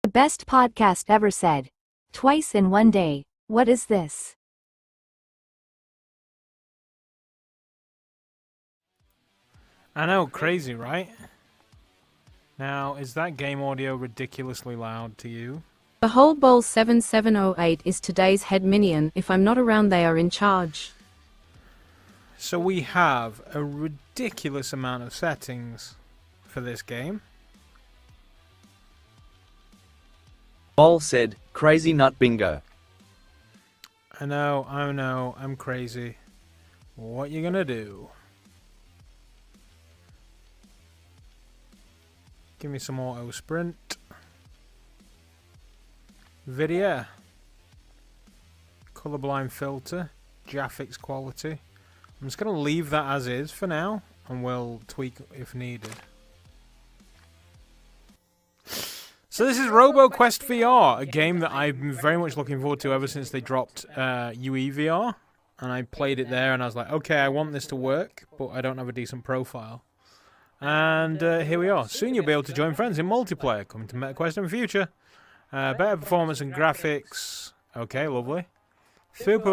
The best podcast ever said. Twice in one day. What is this? I know, crazy, right? Now, is that game audio ridiculously loud to you? The whole bowl 7708 is today's head minion. If I'm not around, they are in charge. So we have a ridiculous amount of settings for this game. Bol said, crazy nut bingo. I know, I'm crazy. What you gonna do? Give me some auto sprint. Video. Colorblind filter. Graphics quality. I'm just going to leave that as is for now, and we'll tweak if needed. So this is RoboQuest VR, a game that I've been very much looking forward to ever since they dropped UE VR. And I played it there, and I was like, okay, I want this to work, but I don't have a decent profile. And here we are. Soon you'll be able to join friends in multiplayer, coming to MetaQuest in the future. Better performance and graphics. Okay, lovely. Super.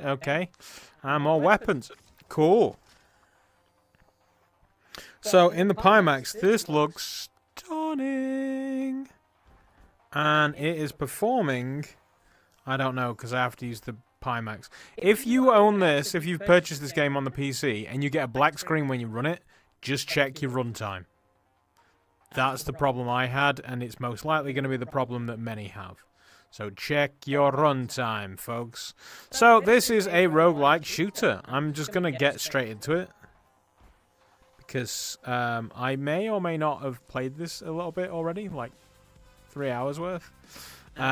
Okay. And more weapons. Cool. So, in the Pimax, this looks stunning. And it is performing... I don't know, because I have to use the Pimax. If you own this, if you've purchased this game on the PC, and you get a black screen when you run it, just check your runtime. That's the problem I had, and it's most likely going to be the problem that many have. So check your runtime, folks. So this is a roguelike shooter. I'm just going to get straight into it. Because I may or may not have played this a little bit already, like 3 hours worth. So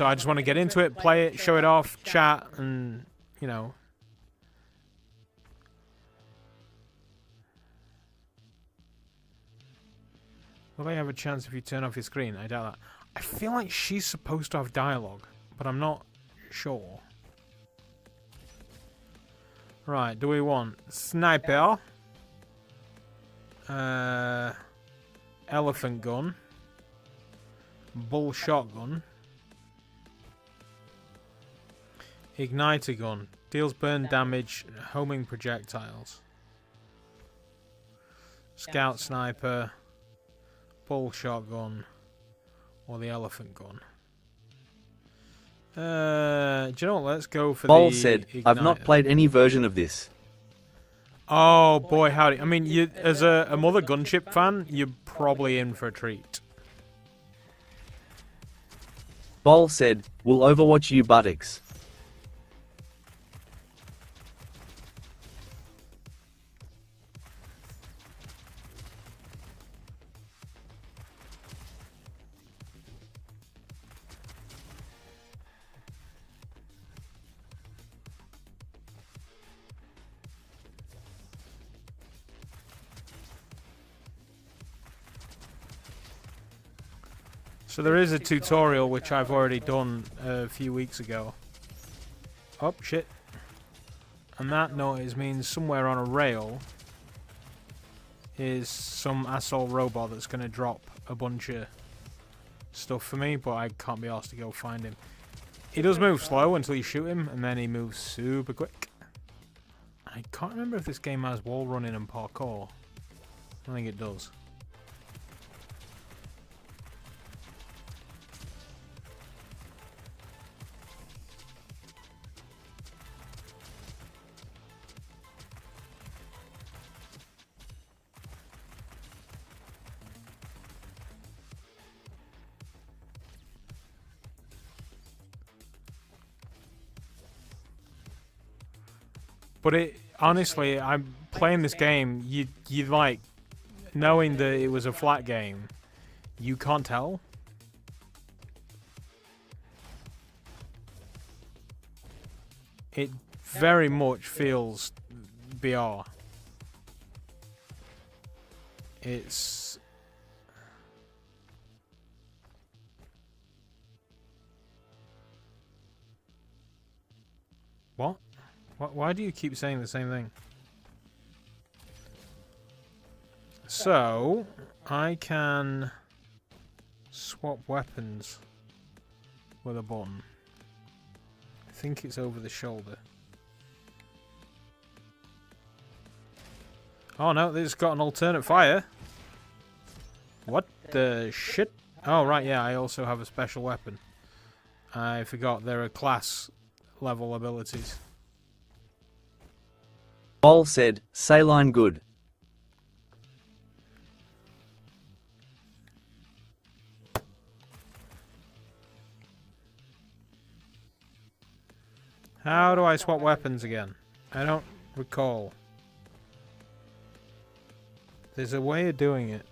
I just want to get into it, play it, show it off, chat, and, you know... Will they have a chance if you turn off your screen? I doubt that. I feel like she's supposed to have dialogue, but I'm not sure. Right, do we want sniper? Elephant gun. Bull shotgun. Igniter gun. Deals burn damage, homing projectiles. Scout sniper. Bull shotgun, or the elephant gun. Do you know what? Let's go for Bol the said, igniter. I've not played any version of this. Oh boy, howdy! I mean, you as a Mother Gunship fan, you're probably in for a treat. Bol said, will Overwatch you buttocks. So there is a tutorial which I've already done a few weeks ago. Oh shit! And that noise means somewhere on a rail is some asshole robot that's going to drop a bunch of stuff for me, but I can't be asked to go find him. He does move slow until you shoot him, and then he moves super quick. I can't remember if this game has wall running and parkour. I think it does. But it honestly, I'm playing this game. You like knowing that it was a flat game. You can't tell. It very much feels VR. It's what? Why do you keep saying the same thing? So, I can swap weapons with a button? I think it's over the shoulder. Oh no, this has got an alternate fire. What the shit? Oh right, yeah, I also have a special weapon. I forgot there are class level abilities. Bol said, saline good. How do I swap weapons again? I don't recall. There's a way of doing it.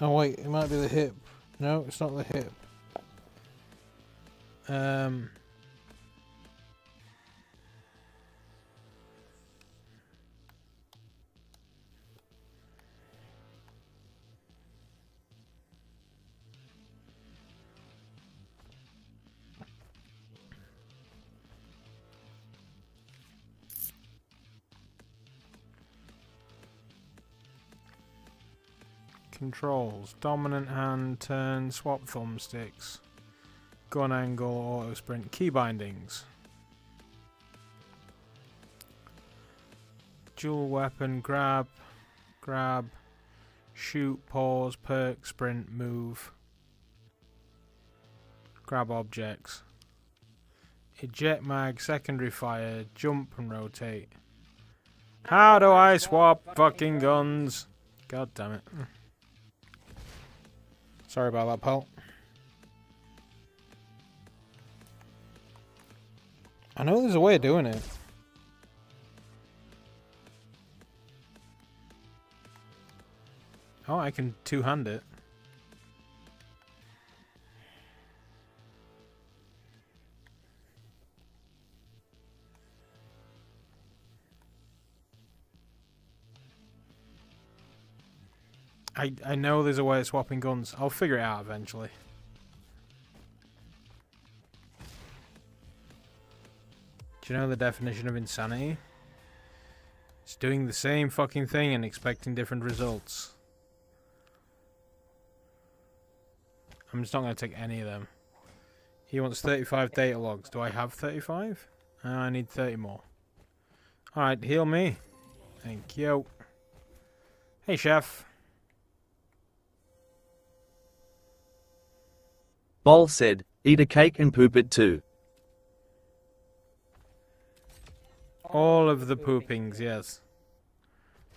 Oh wait, it might be the hip. No, it's not the hip. Controls. Dominant hand, turn, swap thumbsticks. Gun angle, auto sprint. Key bindings. Dual weapon, grab, shoot, pause, perk, sprint, move. Grab objects. Eject mag, secondary fire, jump and rotate. How do I swap fucking guns? God damn it. Sorry about that, pal. I know there's a way of doing it. Oh, I can two-hand it. I know there's a way of swapping guns. I'll figure it out eventually. Do you know the definition of insanity? It's doing the same fucking thing and expecting different results. I'm just not going to take any of them. He wants 35 data logs. Do I have 35? I need 30 more. Alright, heal me. Thank you. Hey, chef. Bol said, eat a cake and poop it too. All of the poopings, yes.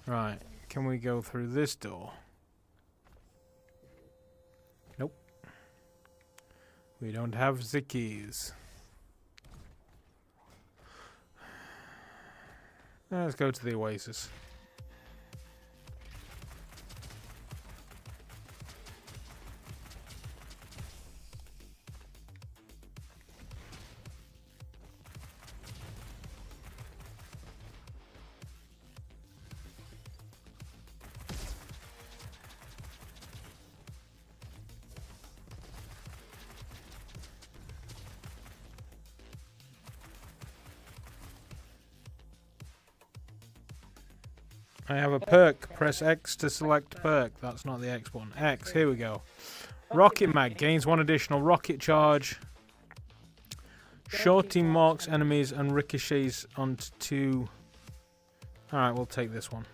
Right, can we go through this door? Nope. We don't have the keys. Let's go to the oasis. I have a perk. Press X to select perk. That's not the X one. X, here we go. Rocket mag gains 1 additional rocket charge. Shorting marks enemies and ricochets onto 2. Alright, we'll take this one.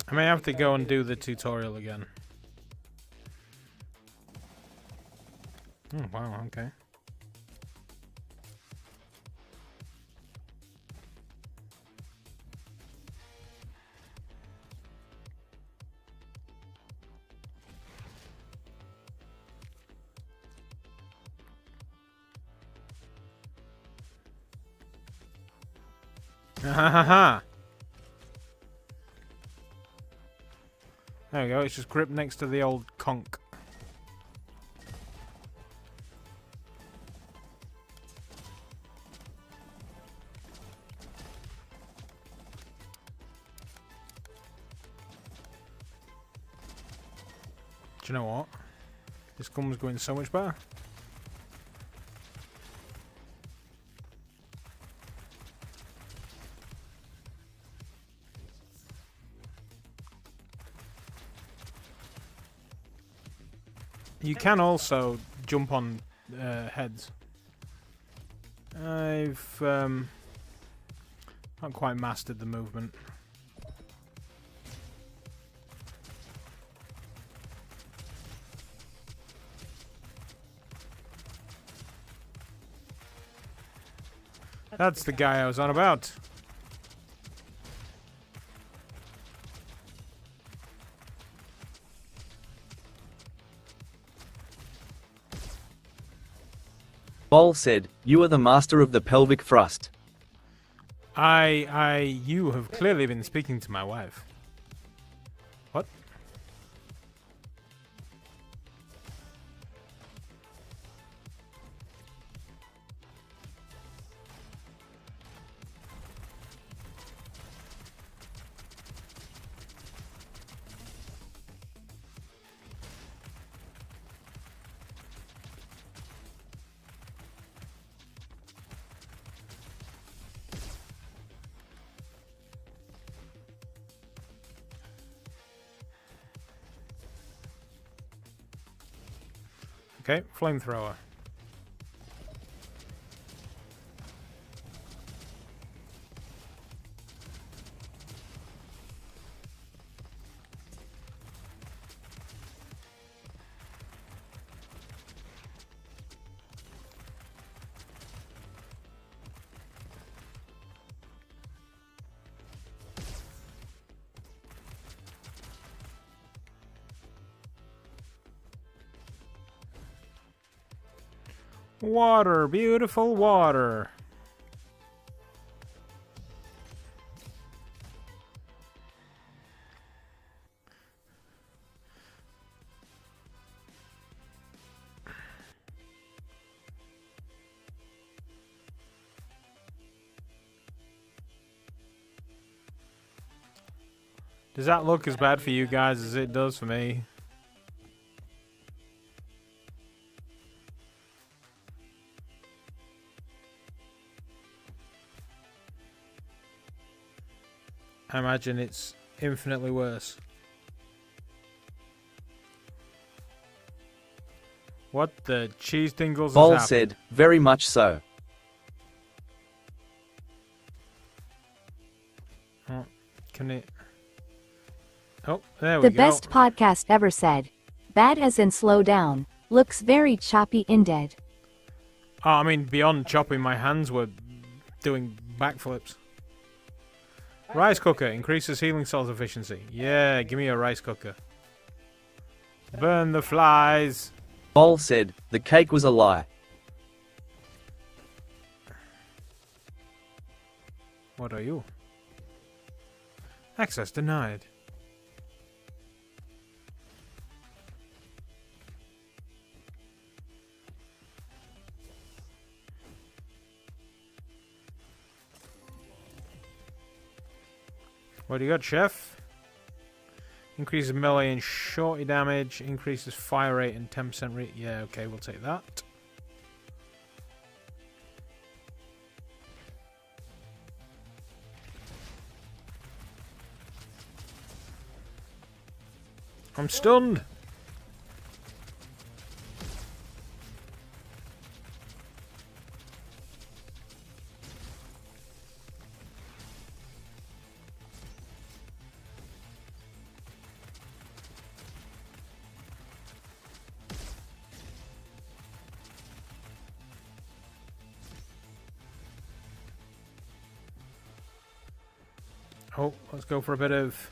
I may have to go and do the tutorial again. Oh, wow, okay. Ha ha ha! There we go, it's just gripped next to the old conch. Do you know what? This gun was going so much better. You can also jump on heads. I've not quite mastered the movement. That's the guy I was on about. Bol said, "You are the master of the pelvic thrust." You have clearly been speaking to my wife. What? Okay, flamethrower. Water, beautiful water. Does that look as bad for you guys as it does for me? I imagine it's infinitely worse. What the cheese dingles Bol has happened? said, "Very much so." Oh, can it... Oh, there we The go. best podcast ever said. Bad as in slow down. Looks very choppy indeed. Oh, I mean, beyond chopping, my hands were doing backflips. Rice cooker increases healing cells efficiency. Yeah, give me a rice cooker. Burn the flies. Bol said, "The cake was a lie." What are you? Access denied. What do you got, Chef? Increases melee and shorty damage. Increases fire rate and 10% rate. Yeah, okay, we'll take that. I'm stunned. Oh, let's go for a bit of...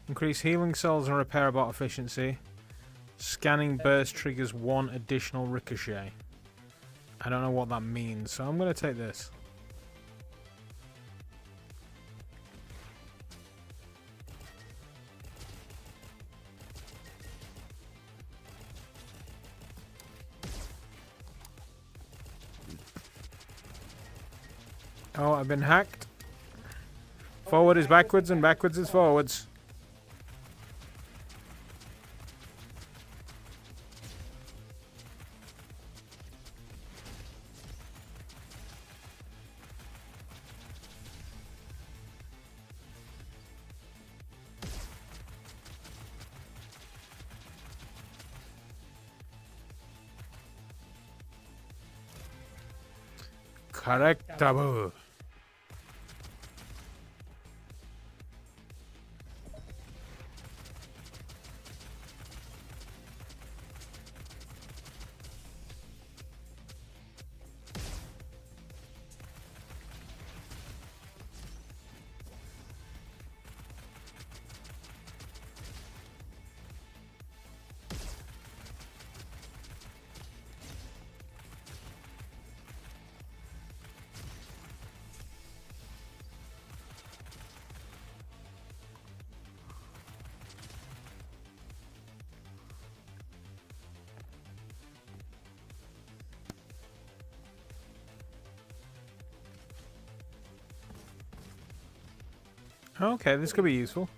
Increase healing cells and repair bot efficiency. Scanning burst triggers 1 additional ricochet. I don't know what that means, so I'm going to take this. Oh, I've been hacked. Forward is backwards and backwards is forwards. Correctable. Okay, this could be useful.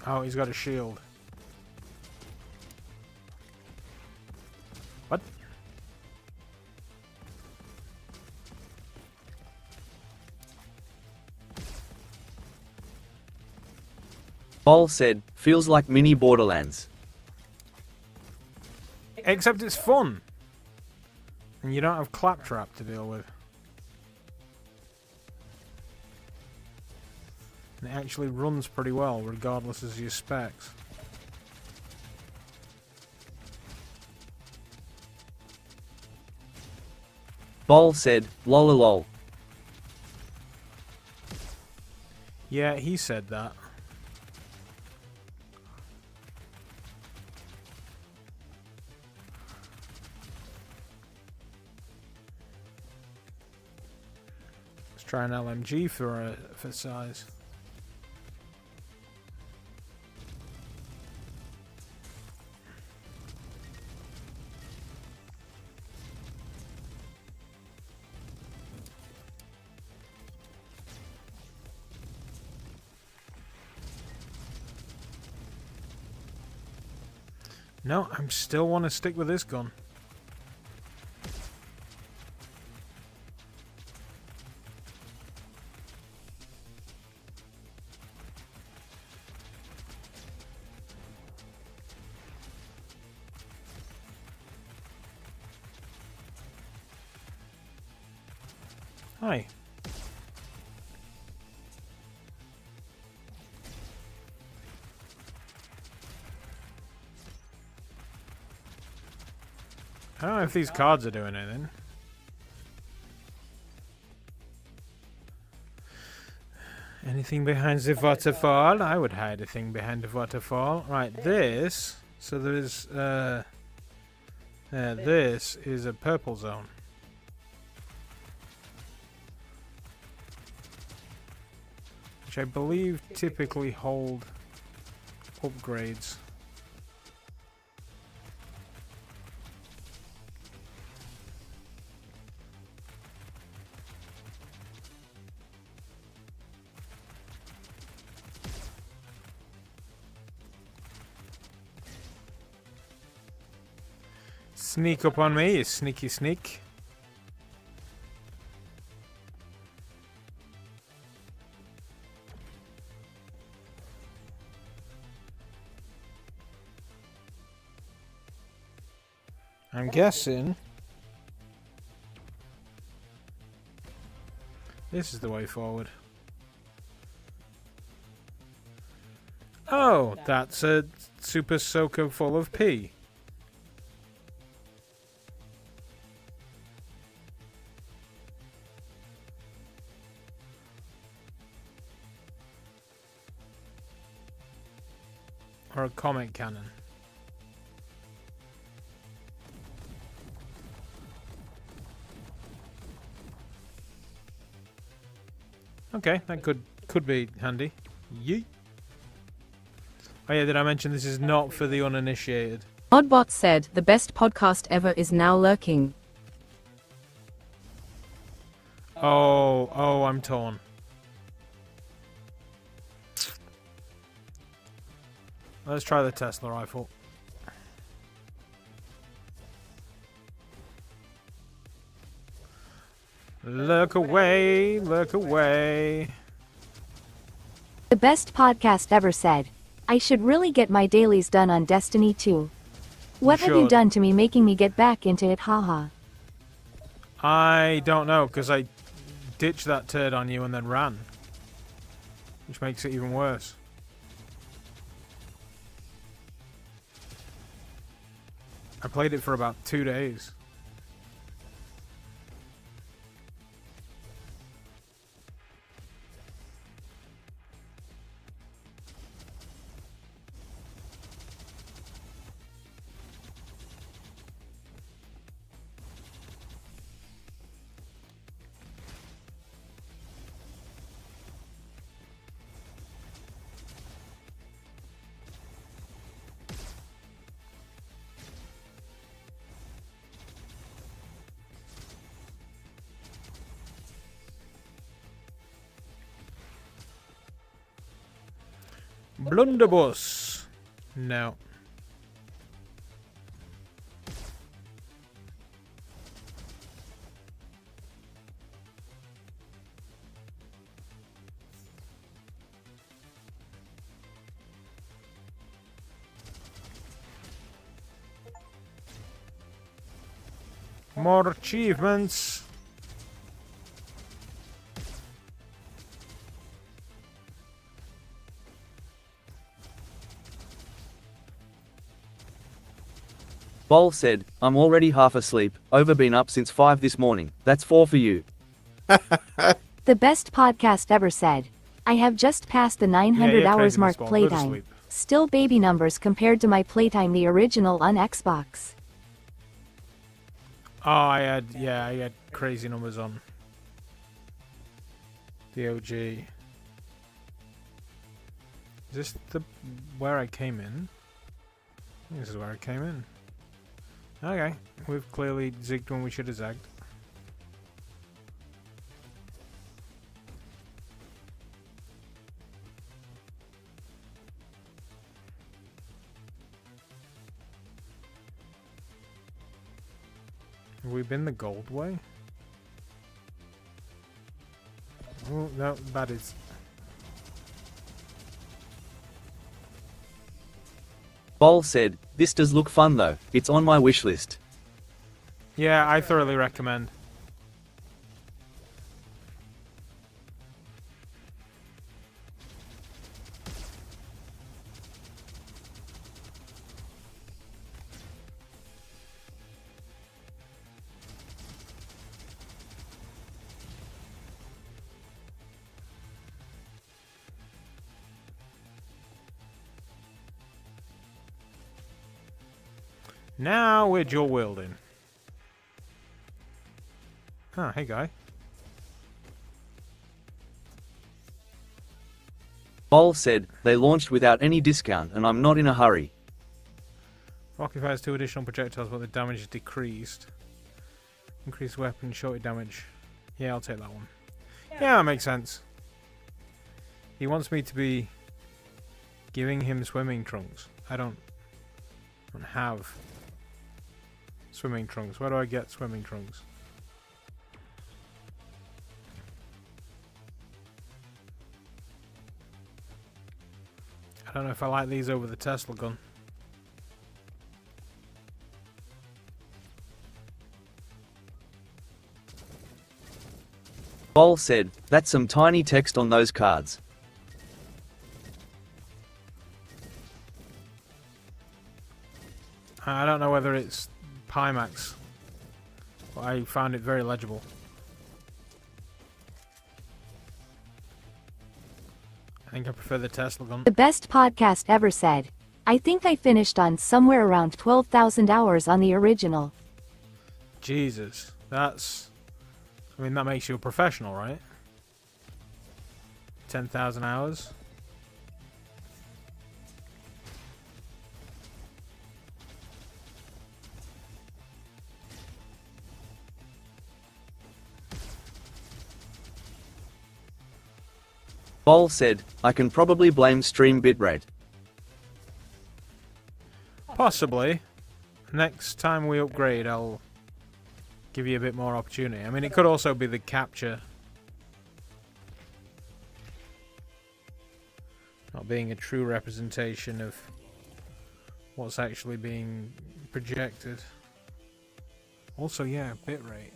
Oh, he's got a shield. What? Bol said, feels like mini Borderlands. Except it's fun. And you don't have Claptrap to deal with. And it actually runs pretty well, regardless of your specs. Bol said, lol. Yeah, he said that. Let's try an LMG for size. No, I still want to stick with this gun. Hi. I don't know if these cards are doing anything. Anything behind the waterfall? I would hide a thing behind the waterfall. Right, this. So there is. This is a purple zone. Which I believe typically hold upgrades. Sneak up on me, you sneaky sneak. I'm guessing this is the way forward. Oh, that's a super soaker full of pee. Or a comet cannon. Okay, that could be handy. Yeet. Oh yeah, did I mention this is not for the uninitiated? Oddbot said, the best podcast ever is now lurking. Oh, I'm torn. Let's try the Tesla rifle. Look away, look away. The best podcast ever said, I should really get my dailies done on Destiny 2. What have you should. done to me making me get back into it, haha. I don't know, because I ditched that turd on you and then ran. Which makes it even worse. I played it for about 2 days. Blunderbuss. No. More achievements. Bol said, I'm already half asleep, over been up since 5 this morning, that's 4 for you. The best podcast ever said, I have just passed the 900 Yeah, hours crazy, mark Miss Ball. Go to playtime. sleep. Still baby numbers compared to my playtime the original on Xbox. Oh, I had crazy numbers on the OG. Is this where I came in? I think this is where I came in. Okay, we've clearly zigged when we should have zagged. Have we been the gold way? Oh, no, that is. Bol said, this does look fun though, it's on my wish list. Yeah, I thoroughly recommend. Now we're dual wielding. Ah, hey guy. Bol said, they launched without any discount and I'm not in a hurry. Rocket fires 2 additional projectiles, but the damage is decreased. Increased weapon shorted damage. Yeah, I'll take that one. Yeah, that makes sense. He wants me to be giving him swimming trunks. I don't have swimming trunks. Where do I get swimming trunks? I don't know if I like these over the Tesla gun. Bol said, that's some tiny text on those cards. I don't know whether it's Pimax, but I found it very legible. I think I prefer the Tesla gun. The best podcast ever said, I think I finished on somewhere around 12,000 hours on the original. Jesus, that's... I mean, that makes you a professional, right? 10,000 hours? Bol said, I can probably blame stream bitrate. Possibly. Next time we upgrade, I'll give you a bit more opportunity. I mean, it could also be the capture not being a true representation of what's actually being projected. Also, yeah, bitrate.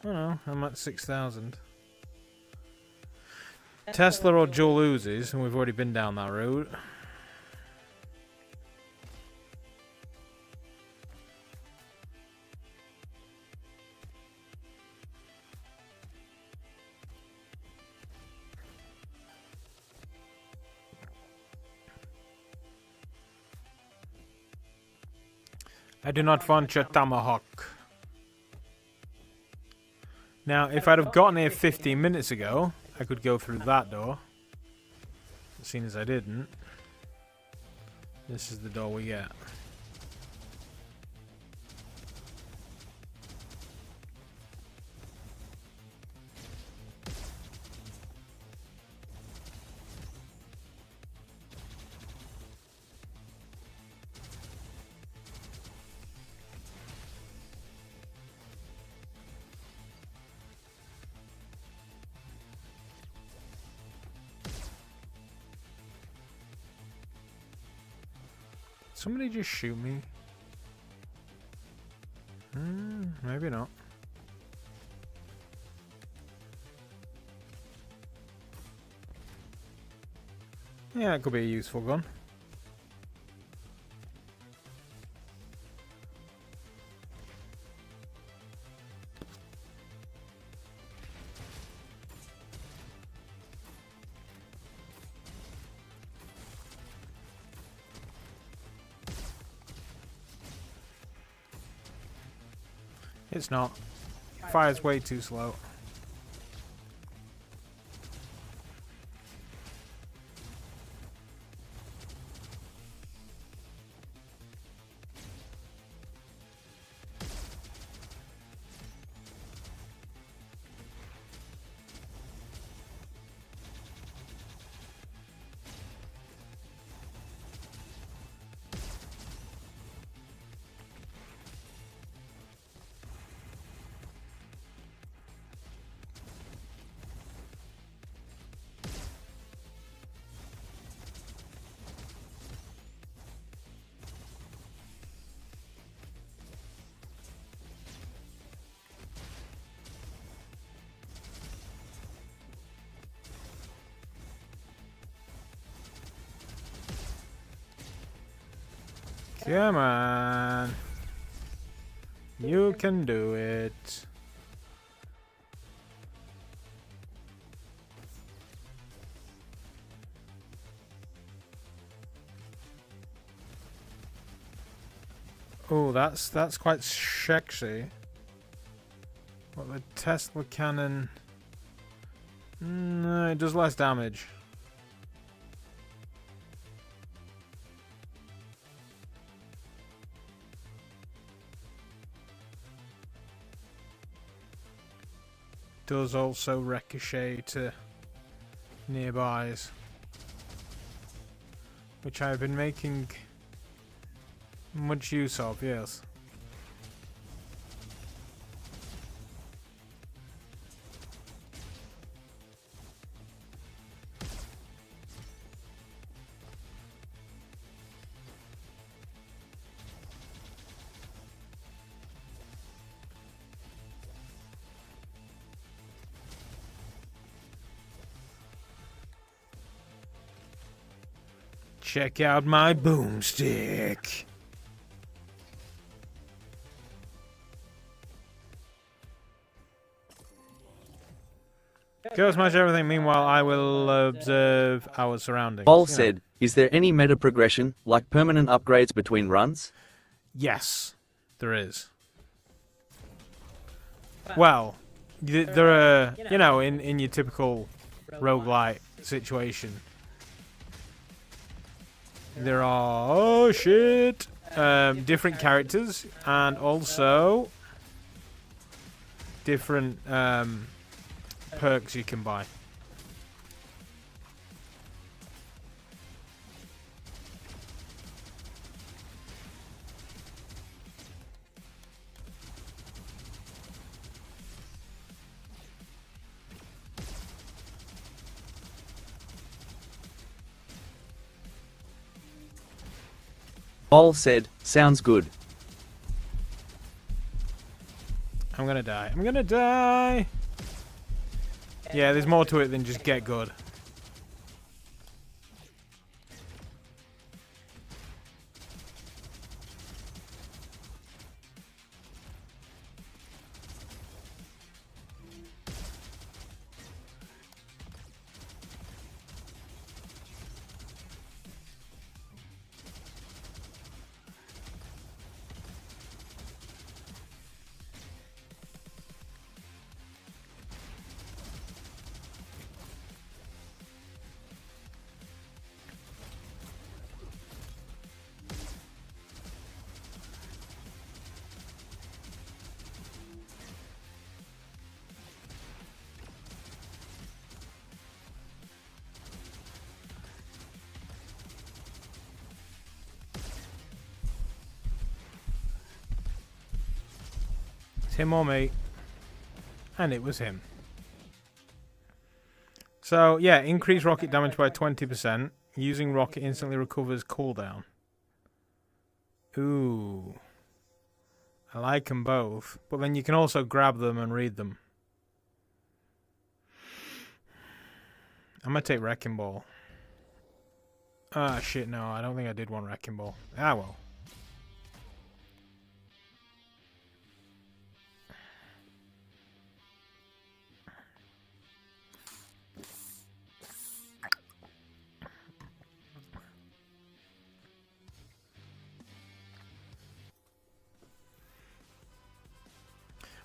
I don't know, I'm at 6,000. Tesla or dual Uzis, and we've already been down that route. I do not want your tomahawk. Now, if I'd have gotten here 15 minutes ago, I could go through that door. Seeing as I didn't, this is the door we get. Somebody just shoot me? Maybe not. Yeah, it could be a useful gun. It's not. It fires way too slow. Come on. You can do it. Oh, that's quite sexy. What, the Tesla cannon? No, it does less damage. Does also ricochet to nearbys, which I've been making much use of, yes. Check out my boomstick. Go smash everything. Meanwhile, I will observe our surroundings. Bol You know. said, is there any meta progression, like permanent upgrades between runs? Yes, there is. Well, there are, you know, in your typical roguelite situation, there are, oh shit, different characters and also different perks you can buy. Bol said, sounds good. I'm gonna die. I'm gonna die! Yeah, there's more to it than just get good. It's him or me. And it was him. So, yeah, increase rocket damage by 20%. Using rocket instantly recovers cooldown. Ooh. I like them both. But then you can also grab them and read them. I'm going to take Wrecking Ball. Ah, shit, no. I don't think I did want Wrecking Ball. Ah, well.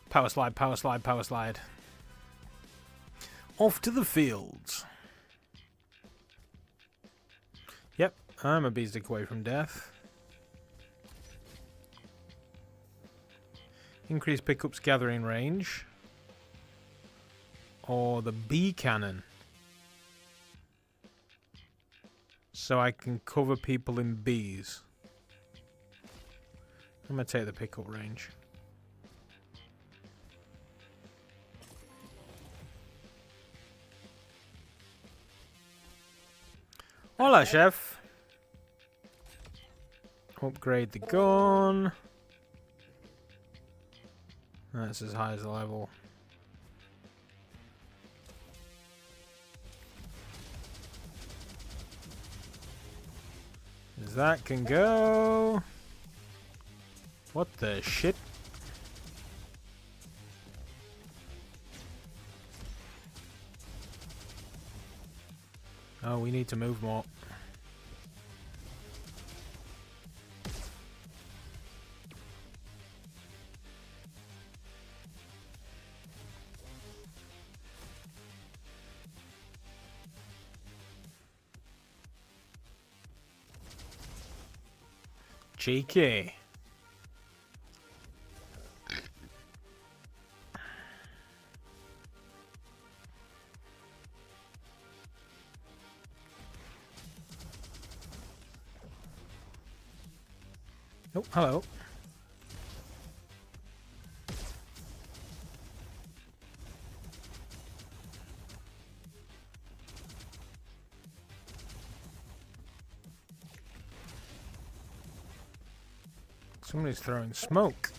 Power slide, power slide, power slide. Off to the fields. Yep, I'm a beestick away from death. Increase pickup's gathering range. Or the bee cannon. So I can cover people in bees. I'm going to take the pickup range. Hola, chef. Upgrade the gun. That's as high as the level. As that can go. What the shit? Oh, we need to move more. Cheeky. Oh, hello. Somebody's throwing smoke.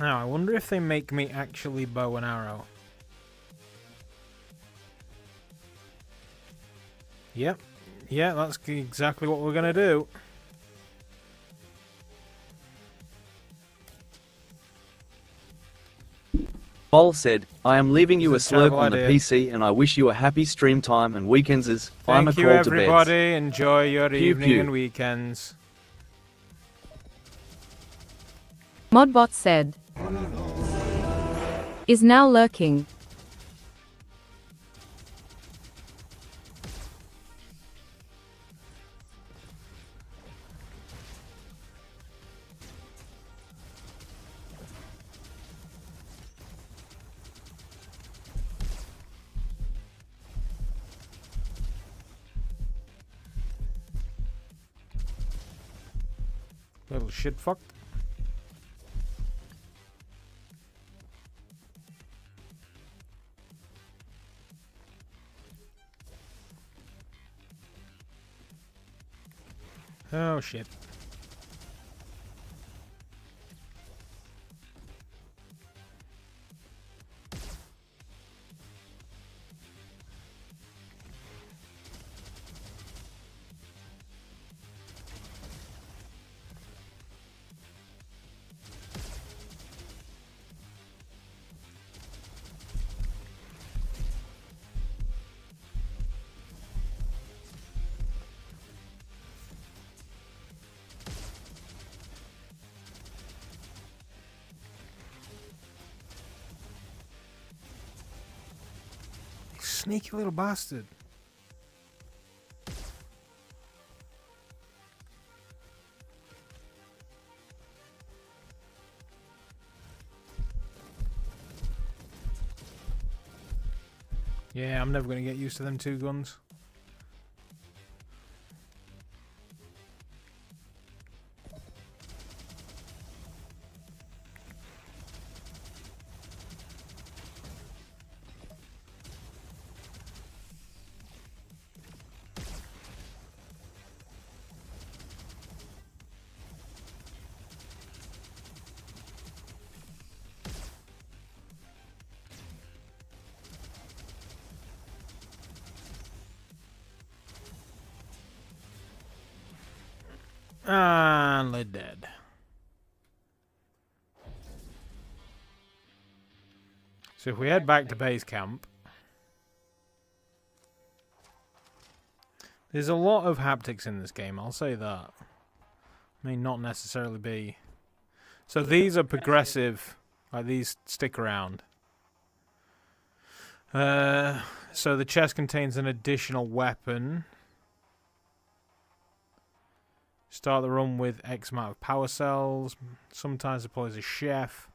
Now, I wonder if they make me actually bow and arrow. Yep. Yeah, that's exactly what we're going to do. Bol said, I am leaving you a This is a slurp terrible on the idea. PC and I wish you a happy stream time and weekends as I'm a Thank you, call to beds. everybody. Enjoy your Pew, evening pew. and weekends. Modbot said. Is now lurking. Little shit fuck. Oh shit. Sneaky little bastard. Yeah, I'm never going to get used to them two guns. And they're dead. So if we head back to base camp, there's a lot of haptics in this game, I'll say that. May not necessarily be. So these are progressive, like these stick around. So the chest contains an additional weapon. Start the run with X amount of power cells. Sometimes deploys a chef.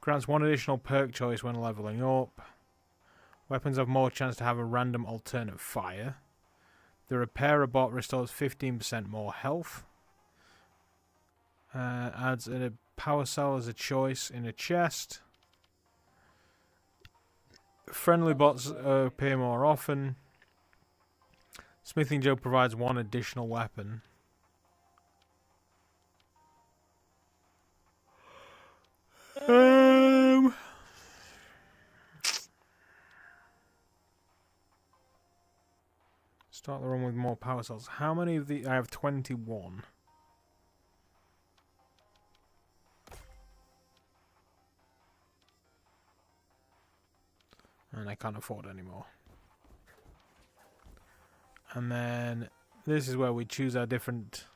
Grants one additional perk choice when leveling up. Weapons have more chance to have a random alternate fire. The repairer bot restores 15% more health. Adds a power cell as a choice in a chest. Friendly bots appear more often. Smithing Joe provides one additional weapon. Start the run with more power cells. How many of the? I have 21. And I can't afford any more. And then this is where we choose our different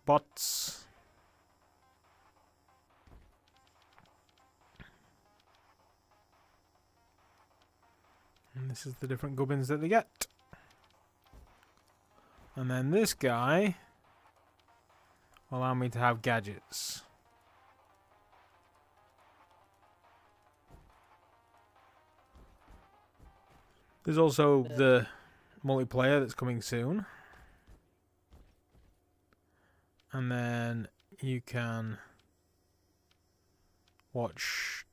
bots. And this is the different gubbins that they get. And then this guy will allow me to have gadgets. There's also the multiplayer that's coming soon. And then you can watch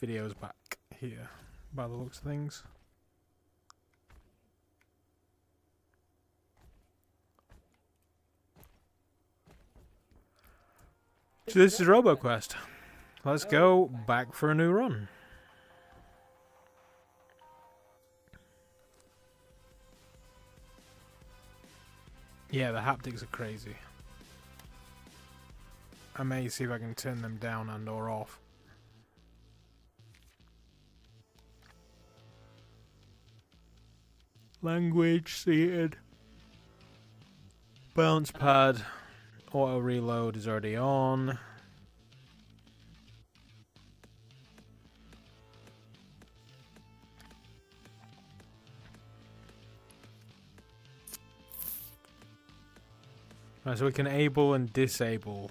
videos back here by the looks of things. So this is RoboQuest. Let's go back for a new run. Yeah, the haptics are crazy. I may see if I can turn them down and or off. Language seated. Bounce pad. Auto reload is already on. Right, so we can enable and disable.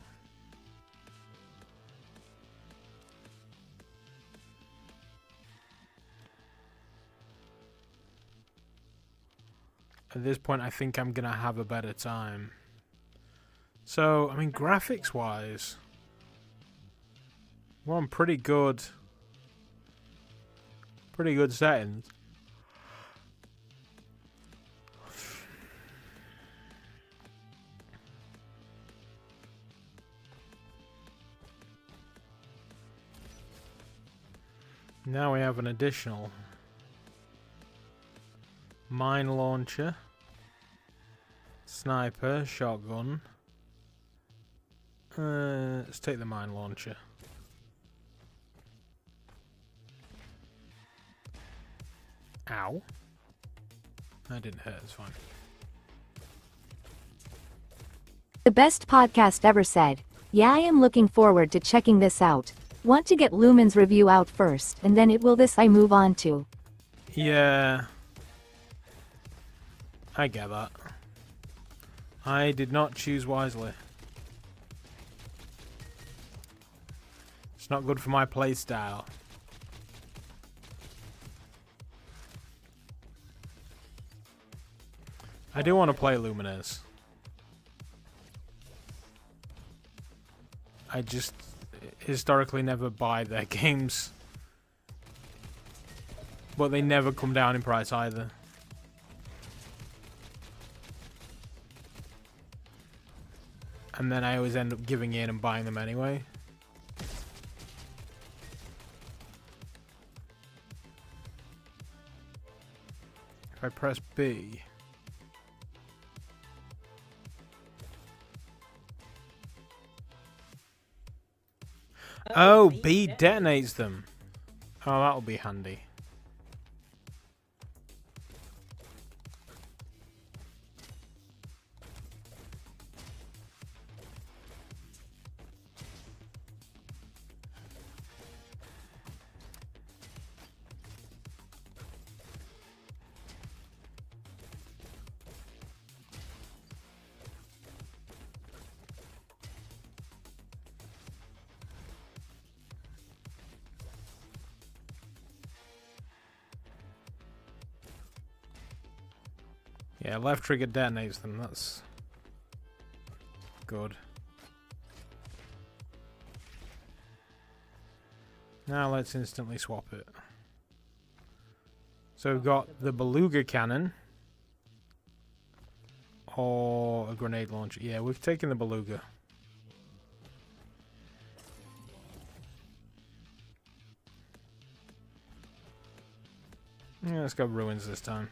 At this point, I think I'm gonna have a better time. So, I mean, graphics-wise, we're on pretty good settings. Now we have an additional mine launcher, sniper, shotgun. Let's take the mine launcher. Ow. That didn't hurt, it's fine. The best podcast ever said. Yeah, I am looking forward to checking this out. Want to get Lumen's review out first, and then it will this I move on to. Yeah. I get that. I did not choose wisely. It's not good for my playstyle. I do want to play Luminous. I just historically never buy their games. But they never come down in price either. And then I always end up giving in and buying them anyway. If I press B... Oh, B detonates them. Oh, that'll be handy. Yeah, left trigger detonates them, that's good. Now let's instantly swap it. So we've got the beluga cannon. Or a grenade launcher. Yeah, we've taken the beluga. Yeah, let's go ruins this time.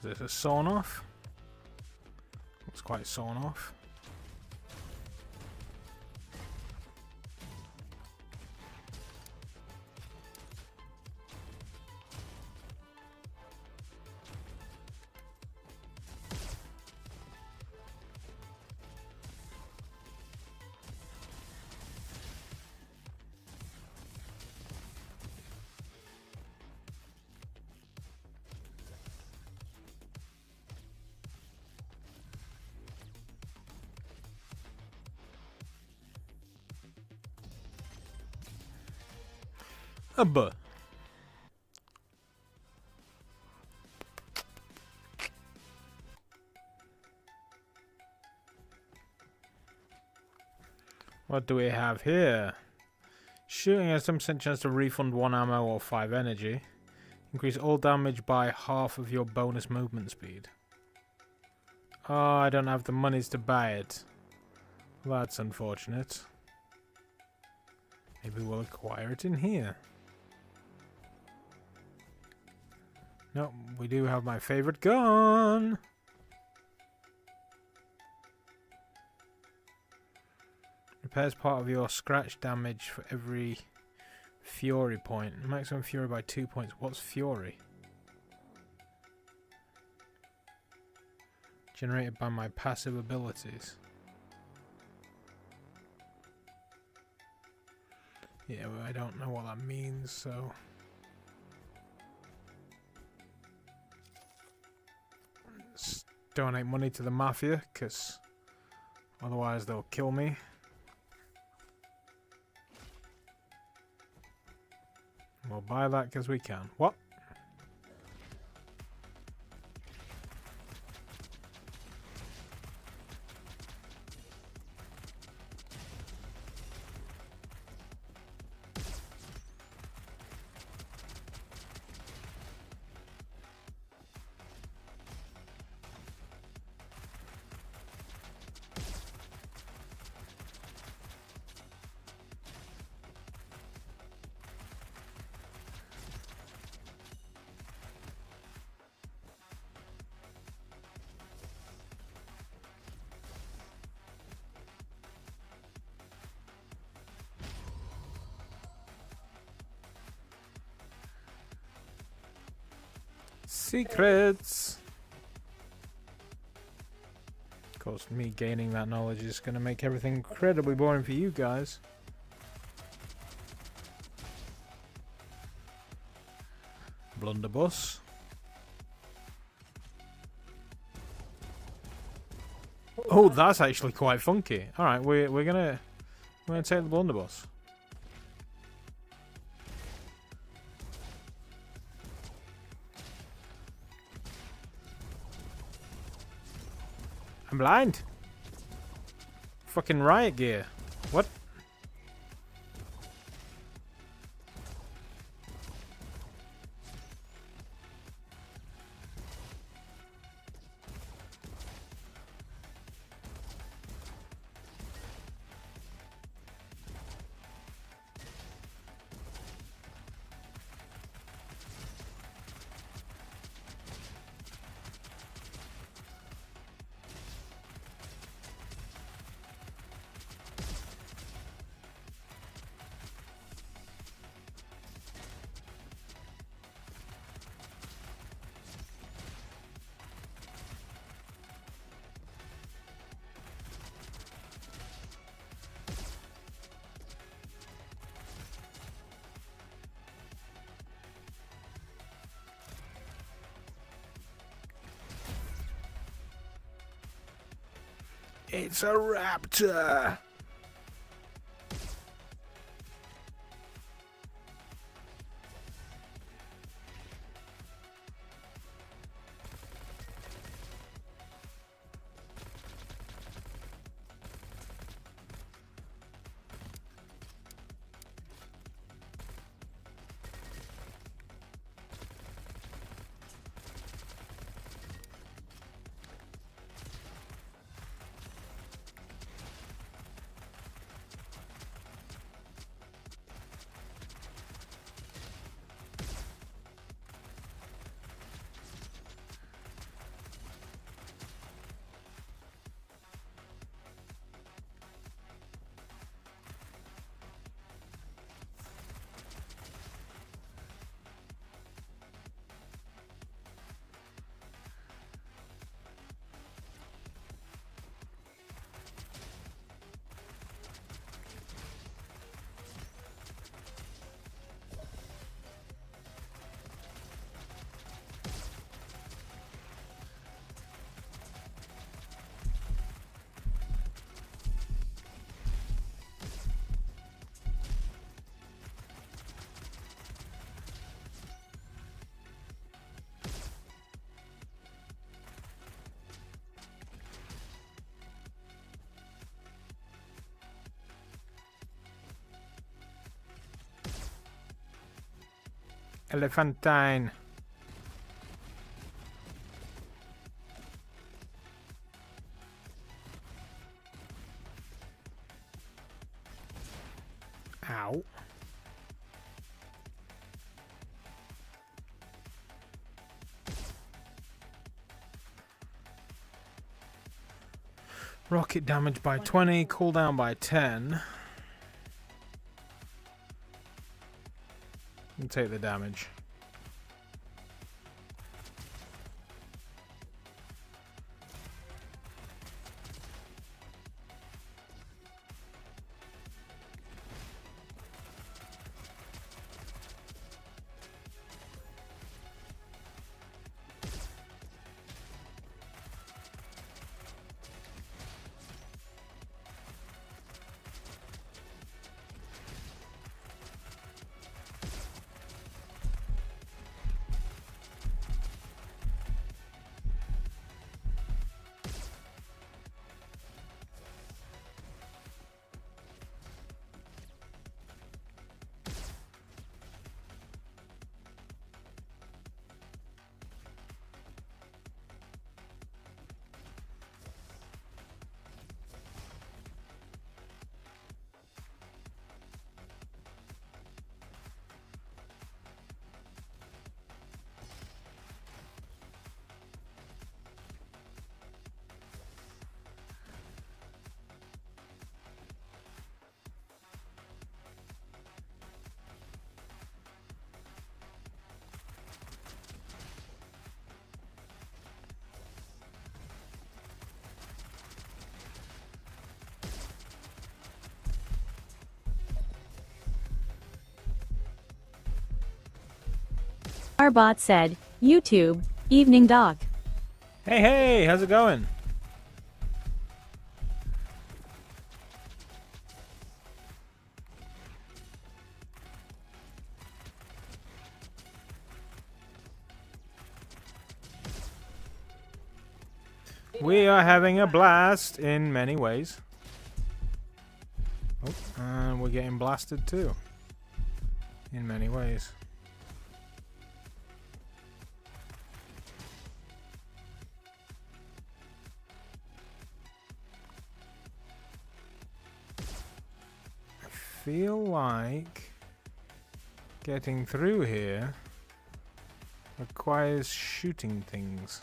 Is this a sawn off? Looks quite sawn off. A buh. What do we have here? Shooting has some percent chance to refund 1 ammo or 5 energy. Increase all damage by half of your bonus movement speed. Oh, I don't have the monies to buy it. That's unfortunate. Maybe we'll acquire it in here. No, we do have my favorite gun. Repairs part of your scratch damage for every fury point. Maximum fury by 2 points. What's fury? Generated by my passive abilities. Yeah, well, I don't know what that means, so... Let's donate money to the Mafia, because otherwise they'll kill me. We'll buy that because we can. What? Secrets! Of course, me gaining that knowledge is going to make everything incredibly boring for you guys. Blunderbuss. Oh, that's actually quite funky. Alright, we're gonna take the blunderbuss. I'm blind. Fucking riot gear. What? It's a raptor! Elephantine. Ow. Rocket damage by 20, cooldown by 10. I'll take the damage. Arbot said, YouTube, evening doc. Hey, hey, how's it going? We are having a blast in many ways. Oh, and we're getting blasted too. In many ways. I feel like getting through here requires shooting things.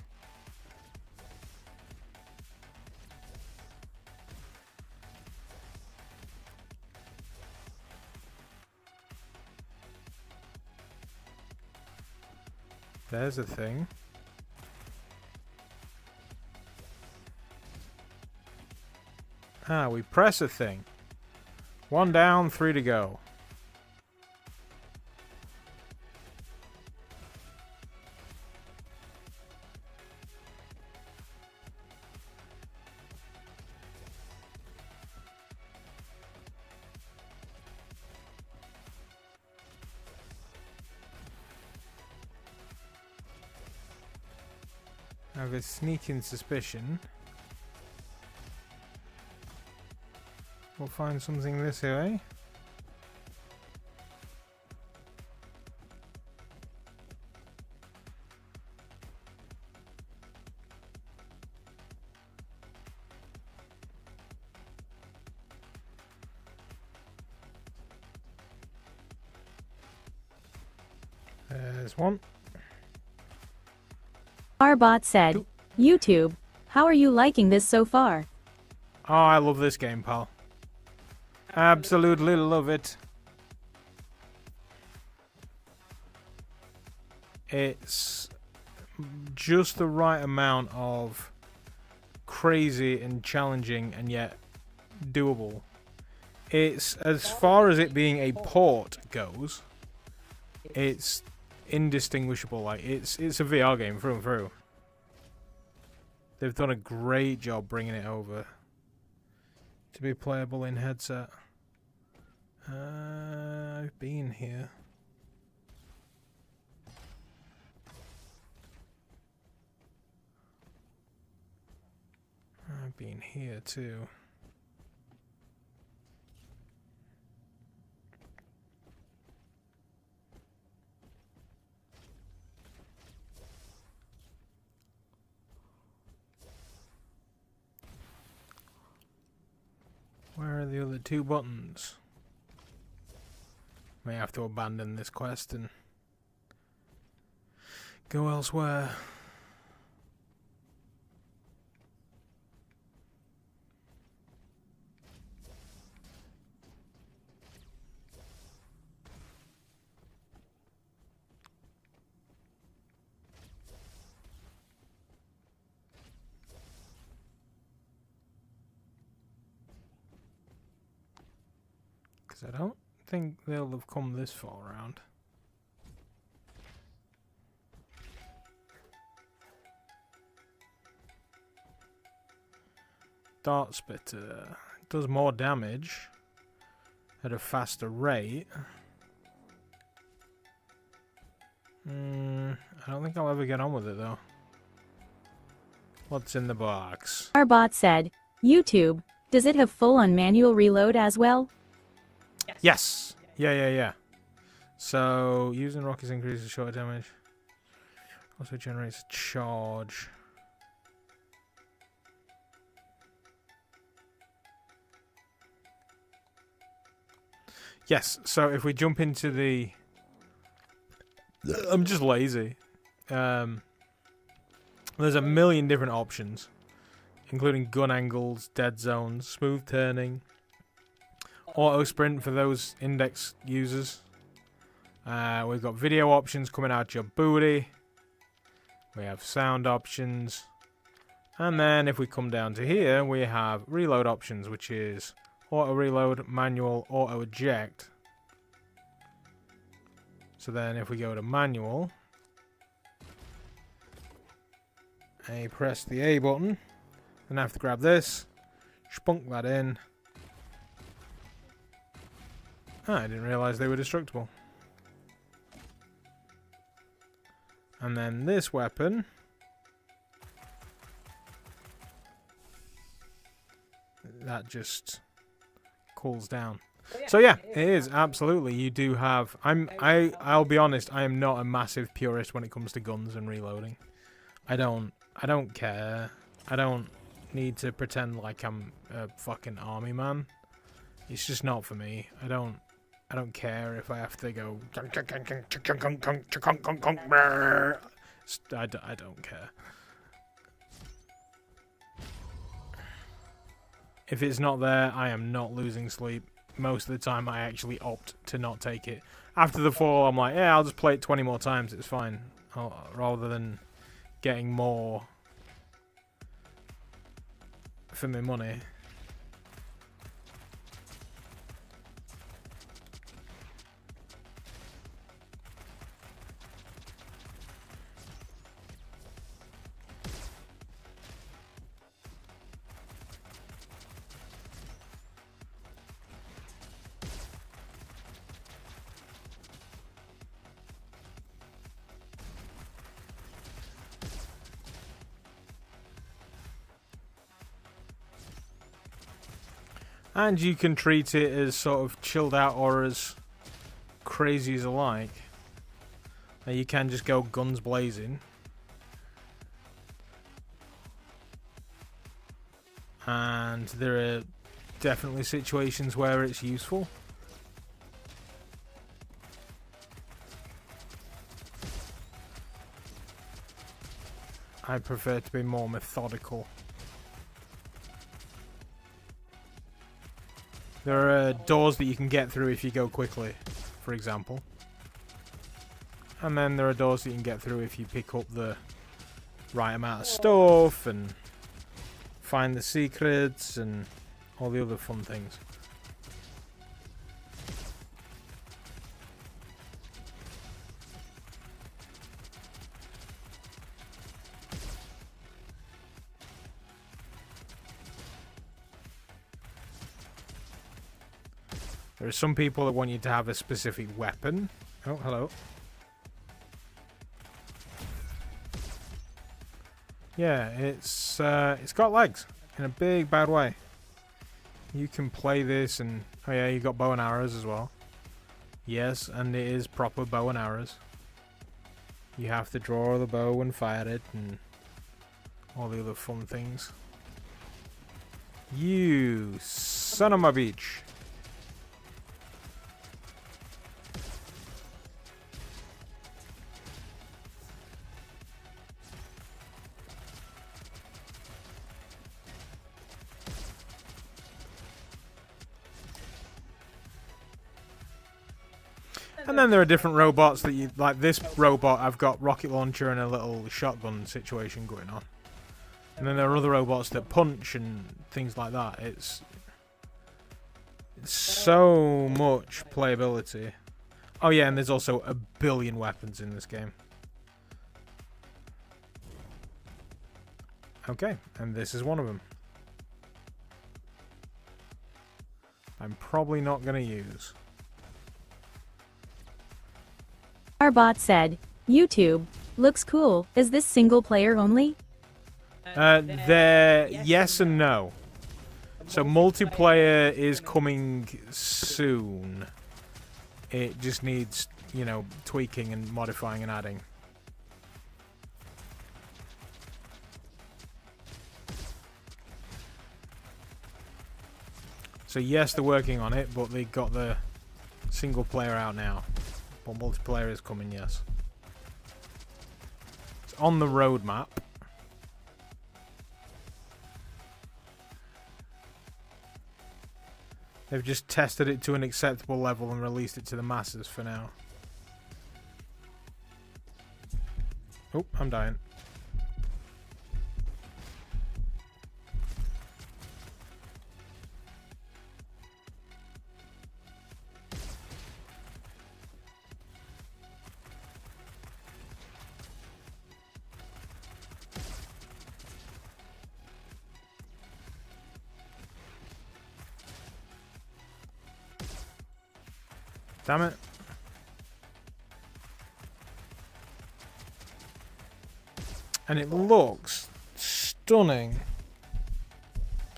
There's a thing. Ah, we press a thing. 1 down, 3 to go. I have a sneaking suspicion we'll find something this way. There's one. Arbot said, YouTube, how are you liking this so far? Oh, I love this game, pal. Absolutely love it. It's just the right amount of crazy and challenging and yet doable. It's, as far as it being a port goes, it's indistinguishable. Like it's a VR game through and through. They've done a great job bringing it over to be playable in headset. I've been here. I've been here too. are the other 2 buttons? May have to abandon this quest and go elsewhere. Because I don't think they'll have come this far around. Dart Spitter does more damage at a faster rate. I don't think I'll ever get on with it though. What's in the box? Our bot said, YouTube, does it have full-on manual reload as well? Yes. Yeah. So, using rockets increases short damage. Also generates a charge. Yes, so if we jump into the... I'm just lazy. There's a million different options, including gun angles, dead zones, smooth turning, auto sprint for those index users. We've got video options coming out your booty. We have sound options. And then if we come down to here, we have reload options, which is auto reload, manual, auto eject. So then if we go to manual, I press the A button, and I have to grab this, spunk that in. I didn't realise they were destructible. And then this weapon, that just cools down. So yeah, it is absolutely. You do have. I'll be honest. I am not a massive purist when it comes to guns and reloading. I don't care. I don't need to pretend like I'm a fucking army man. It's just not for me. I don't care if I have to go. I don't care. If it's not there, I am not losing sleep. Most of the time, I actually opt to not take it. After the fall, I'm like, yeah, I'll just play it 20 more times. It's fine. Rather than getting more for my money. And you can treat it as sort of chilled out or as crazy as you like. You can just go guns blazing. And there are definitely situations where it's useful. I prefer to be more methodical. There are doors that you can get through if you go quickly, for example. And then there are doors that you can get through if you pick up the right amount of stuff and find the secrets and all the other fun things. There are some people that want you to have a specific weapon. Oh, hello. Yeah, it's got legs in a big bad way. You can play this and oh yeah, you got bow and arrows as well. Yes, and it is proper bow and arrows. You have to draw the bow and fire it and all the other fun things. You son of a beach. And then there are different robots that you like. This robot, I've got rocket launcher and a little shotgun situation going on. And then there are other robots that punch and things like that. It's so much playability. Oh yeah, and there's also a billion weapons in this game. Okay, and this is one of them. I'm probably not going to use. Our bot said, YouTube, looks cool. Is this single player only? Yes and no. So multiplayer is coming soon. It just needs, you know, tweaking and modifying and adding. So yes, they're working on it, but they got the single player out now. But multiplayer is coming, yes. It's on the roadmap. They've just tested it to an acceptable level and released it to the masses for now. Oh, I'm dying. Damn it. And it looks stunning. Do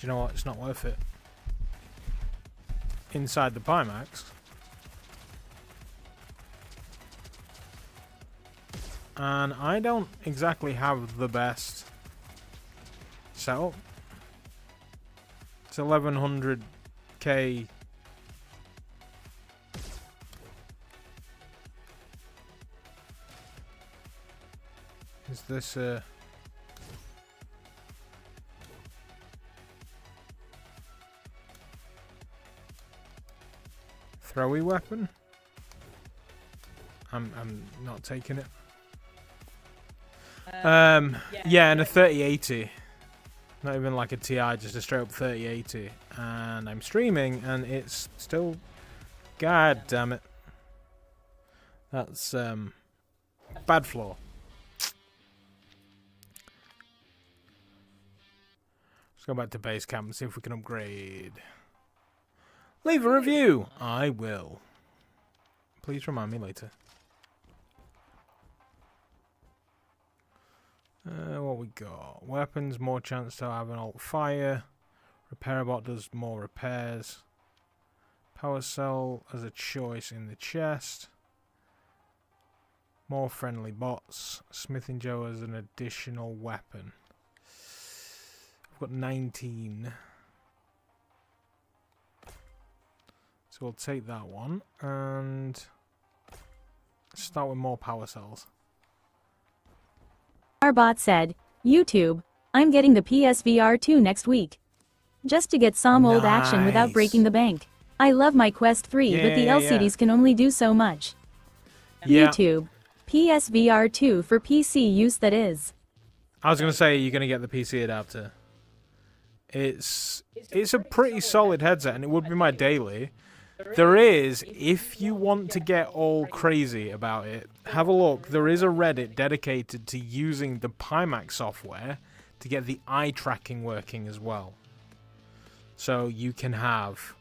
you know what? It's not worth it. Inside the Pimax. And I don't exactly have the best setup. It's 1100k. Is this a... throwy weapon? I'm not taking it. Yeah, and a 3080. Not even like a TI, just a straight up 3080. And I'm streaming and it's still... God damn it. That's bad flaw. Go back to base camp and see if we can upgrade. Leave a review. I will. Please remind me later. What we got? Weapons, more chance to have an alt fire. Repair bot does more repairs. Power cell as a choice in the chest. More friendly bots. Smithing Joe as an additional weapon. Got 19. So we'll take that one and start with more power cells. Our bot said, YouTube, I'm getting the PSVR 2 next week. Just to get some old action without breaking the bank. I love my Quest 3, but the LCDs can only do so much. Yeah. YouTube, PSVR 2 for PC use, that is. I was going to say you're going to get the PC adapter. It's a pretty solid headset, and it would be my daily. There is, if you want to get all crazy about it, have a look. There is a Reddit dedicated to using the Pimax software to get the eye tracking working as well. So you can have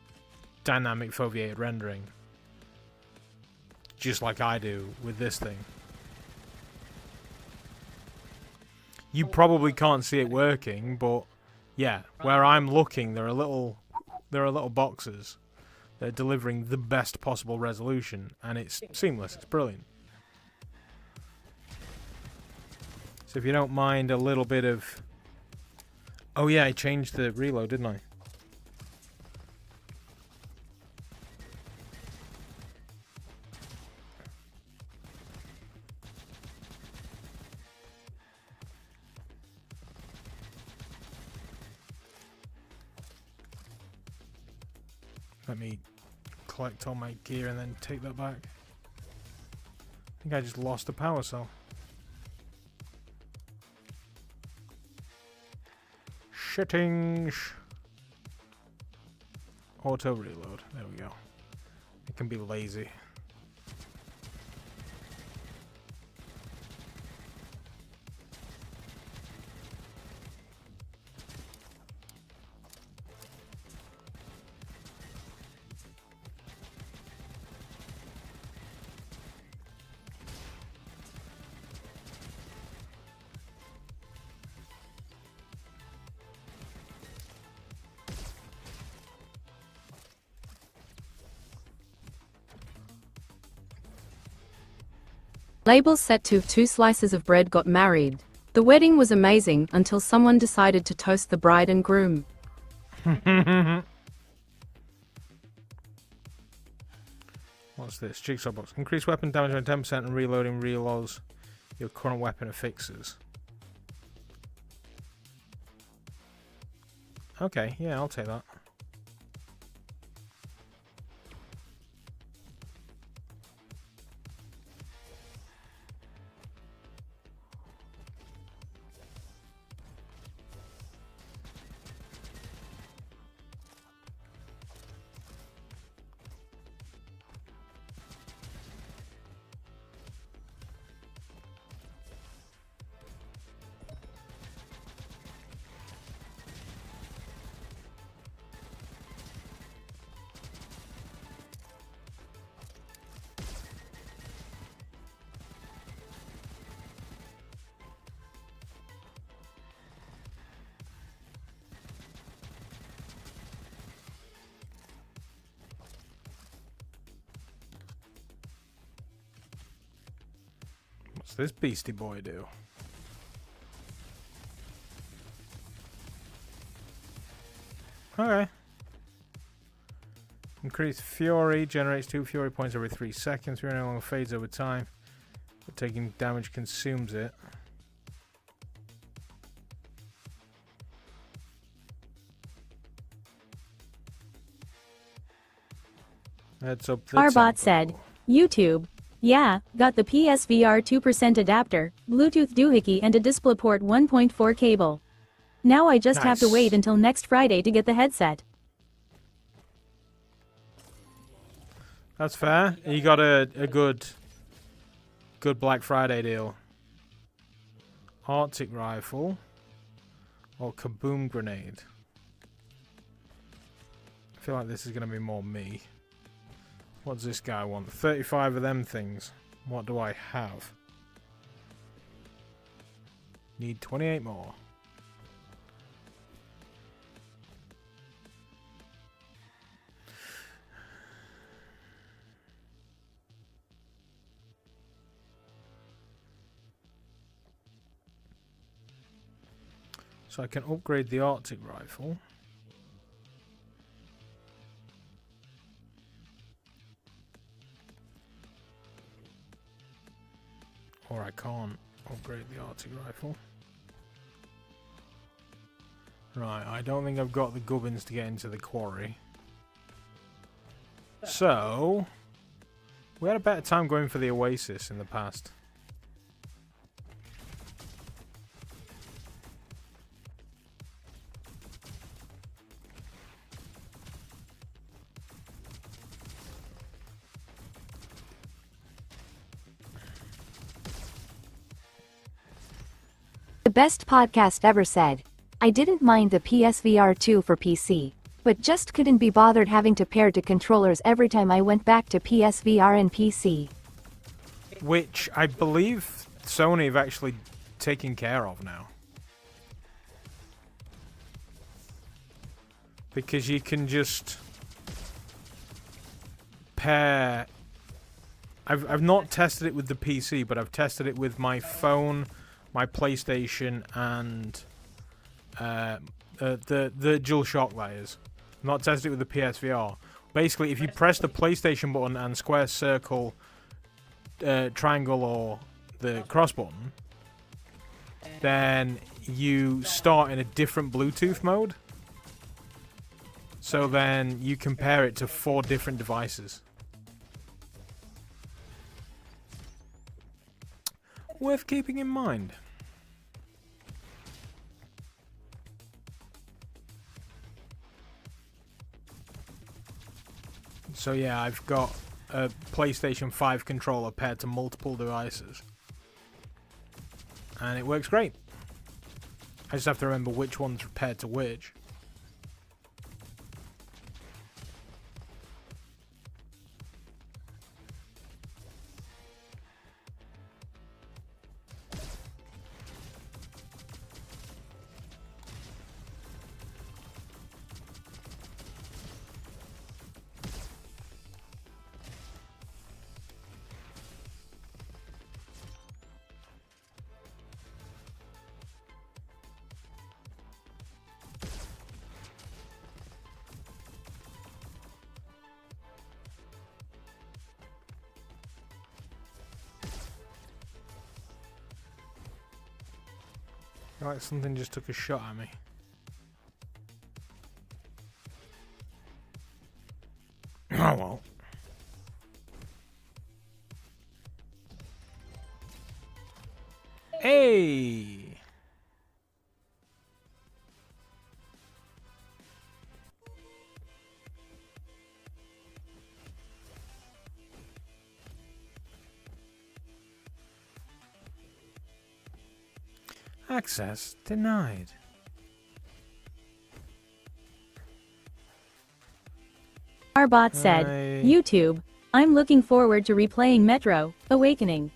dynamic foveated rendering, just like I do with this thing. You probably can't see it working, but yeah, where I'm looking, there are little boxes that are delivering the best possible resolution, and it's seamless. It's brilliant. So if you don't mind a little bit of... Oh yeah, I changed the reload, didn't I? Let me collect all my gear and then take that back. I think I just lost a power cell. Shittings. Auto reload. There we go. It can be lazy. Labels set to 2 slices of bread got married. The wedding was amazing until someone decided to toast the bride and groom. What's this? Jigsaw box. Increase weapon damage by 10% and reloading reloads your current weapon affixes. Okay, yeah, I'll take that. What's this beastie boy do? Okay. Increased fury, generates 2 fury points every 3 seconds. Fury no longer fades over time, but taking damage consumes it. Heads up. Arbot said, YouTube. Yeah, got the PSVR 2% adapter, Bluetooth doohickey and a DisplayPort 1.4 cable. Now I just have to wait until next Friday to get the headset. That's fair. You got a good Black Friday deal. Arctic rifle or kaboom grenade. I feel like this is going to be more me. What does this guy want? 35 of them things. What do I have? Need 28 more. So I can upgrade the Arctic rifle. Or I can't upgrade the Arctic rifle. Right, I don't think I've got the gubbins to get into the quarry. So, we had a better time going for the Oasis in the past. The best podcast ever said. I didn't mind the PSVR 2 for PC, but just couldn't be bothered having to pair to controllers every time I went back to PSVR and PC. Which I believe Sony have actually taken care of now. Because you can just pair... I've not tested it with the PC, but I've tested it with my phone, my PlayStation, and the DualShock, that is. I've not tested it with the PSVR. Basically, if you press the PlayStation button and square, circle, triangle, or the cross button, then you start in a different Bluetooth mode. So then you compare it to 4 different devices. Worth keeping in mind. So yeah, I've got a PlayStation 5 controller paired to multiple devices. And it works great. I just have to remember which one's paired to which. Like something just took a shot at me. Oh well. Hey! Access denied. Arbot said, YouTube, I'm looking forward to replaying Metro Awakening.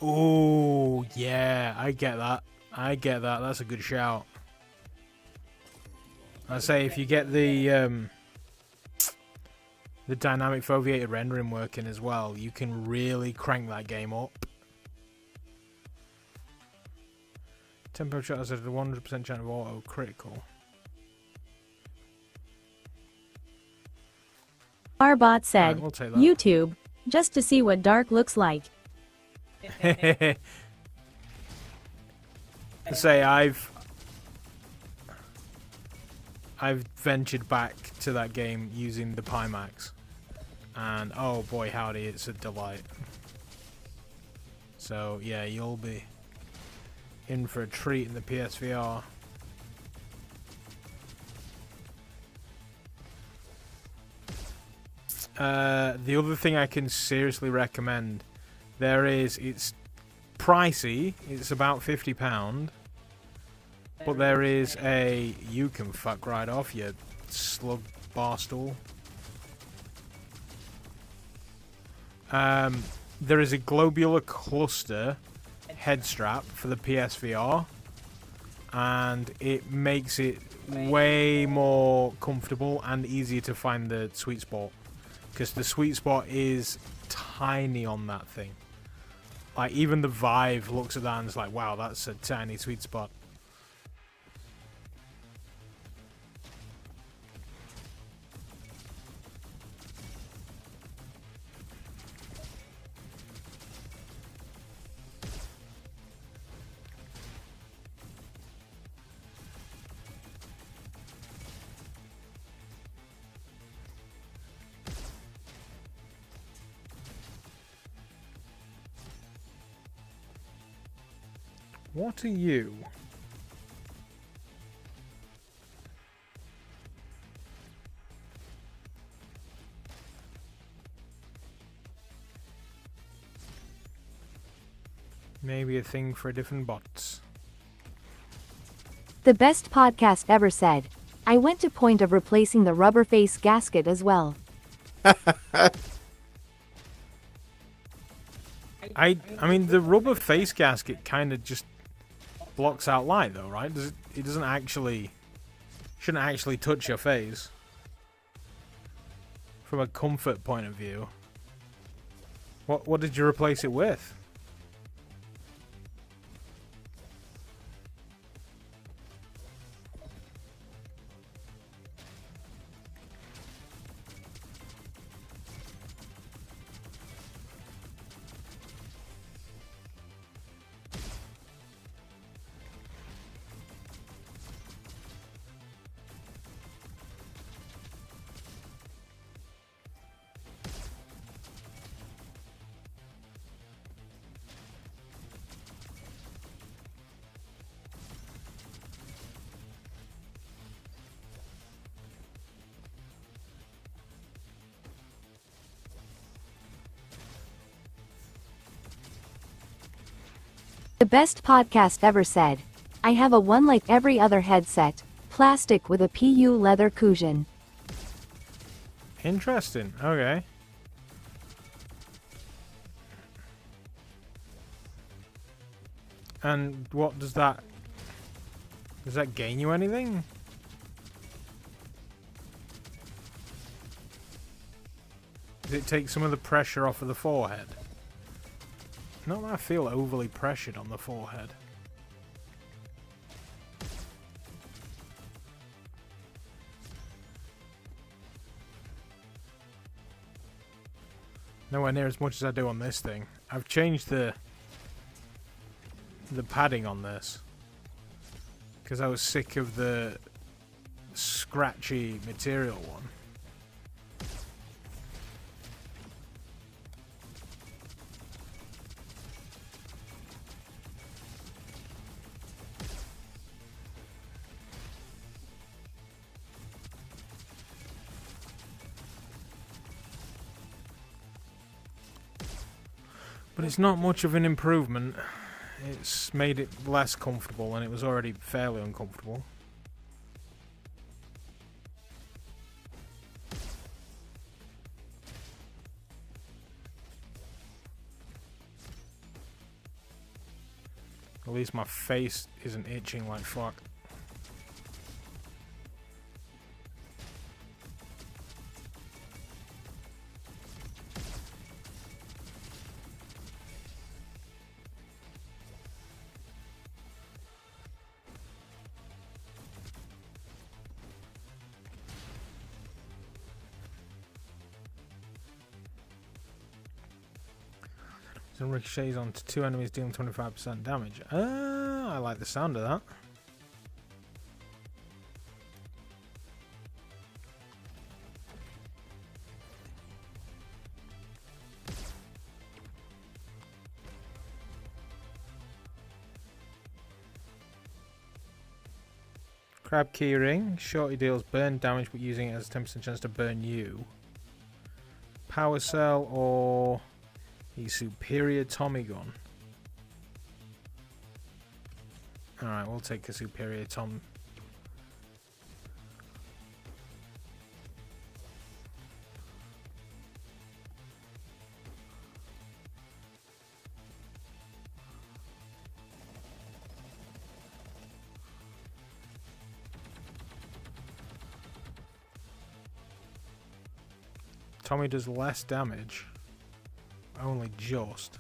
Oh, yeah, I get that. I get that. That's a good shout. I say if you get the dynamic foveated rendering working as well, you can really crank that game up. Tempo shot has a 100% chance of auto critical. Arbot said, Right, we'll take that. YouTube, just to see what dark looks like. Say I've ventured back to that game using the Pimax, and oh boy howdy, it's a delight. So yeah, you'll be in for a treat in the PSVR. The other thing I can seriously recommend, it's pricey, it's about £50, but there is you can fuck right off, you slug barstool. There is a globular cluster head strap for the PSVR, and it makes it way more comfortable and easier to find the sweet spot, because the sweet spot is tiny on that thing. Like, even the Vive looks at that and is like, wow, that's a tiny sweet spot. What are you? Maybe a thing for different bots. The best podcast ever said. I went to point of replacing the rubber face gasket as well. I mean, the rubber face gasket kind of just blocks out light, though, right? It doesn't actually, shouldn't actually touch your face. From a comfort point of view. What did you replace it with? The best podcast ever said. I have a one like every other headset. Plastic with a PU leather cushion. Interesting. Okay. And what does that... Does that gain you anything? Does it take some of the pressure off of the forehead? Not that I feel overly pressured on the forehead. Nowhere near as much as I do on this thing. I've changed the padding on this because I was sick of the scratchy material one. But it's not much of an improvement. It's made it less comfortable, and it was already fairly uncomfortable. At least my face isn't itching like fuck. So ricochets onto two enemies, dealing 25% damage. I like the sound of that. Crab keyring. Shorty deals burn damage, but using it has a 10% chance to burn you. Power cell or the superior Tommy gun. Alright, we'll take a superior Tom. Tommy does less damage. Only just.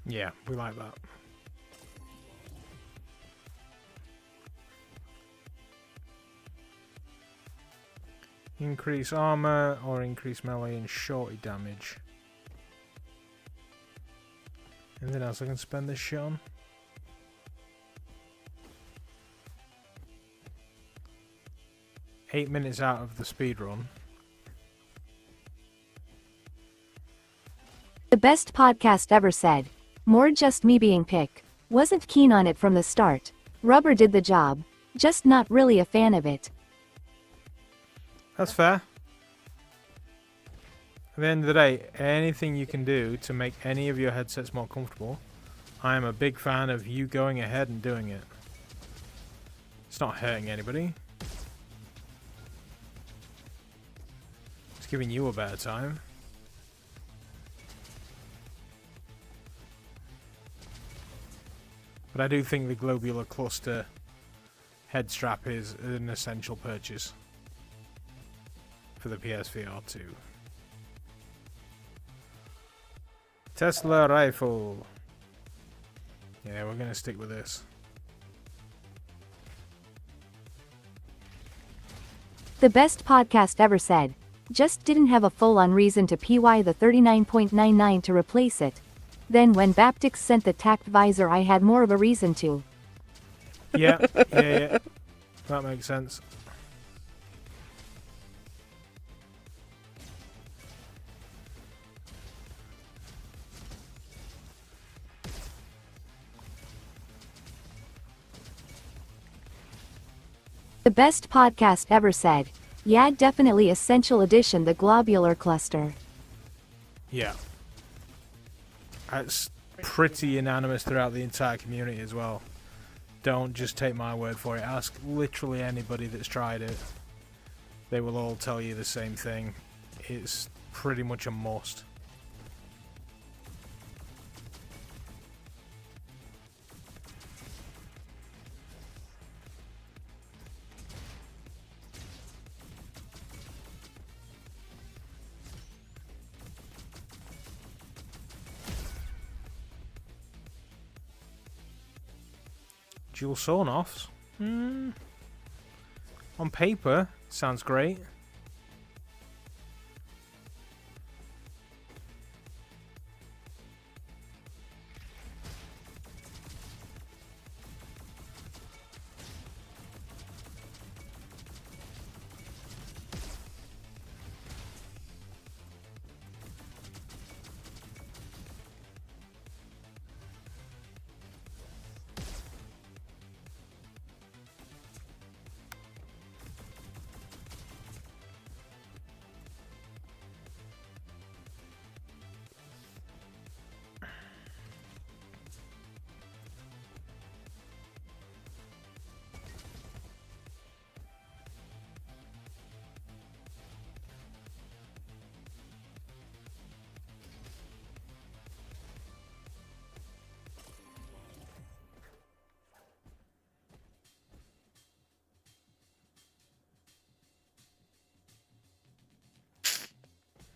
Yeah, we like that. Increase armor or increase melee and shorty damage. Anything else I can spend this shit on? $8 out of the speed run. The best podcast ever said. More just me being pick. Wasn't keen on it from the start. Rubber did the job. Just not really a fan of it. That's fair. At the end of the day, anything you can do to make any of your headsets more comfortable, I am a big fan of you going ahead and doing it. It's not hurting anybody. It's giving you a better time. But I do think the globular cluster head strap is an essential purchase for the PSVR 2. Tesla rifle. Yeah, we're going to stick with this. The best podcast ever said. Just didn't have a full-on reason to PY the 39.99 to replace it. Then when Baptix sent the tacked visor I had more of a reason to. Yeah. That makes sense. The best podcast ever said. Yeah, definitely essential edition, the globular cluster. Yeah. That's pretty unanimous throughout the entire community as well. Don't just take my word for it. Ask literally anybody that's tried it. They will all tell you the same thing. It's pretty much a must. Dual sawn-offs? On paper, sounds great.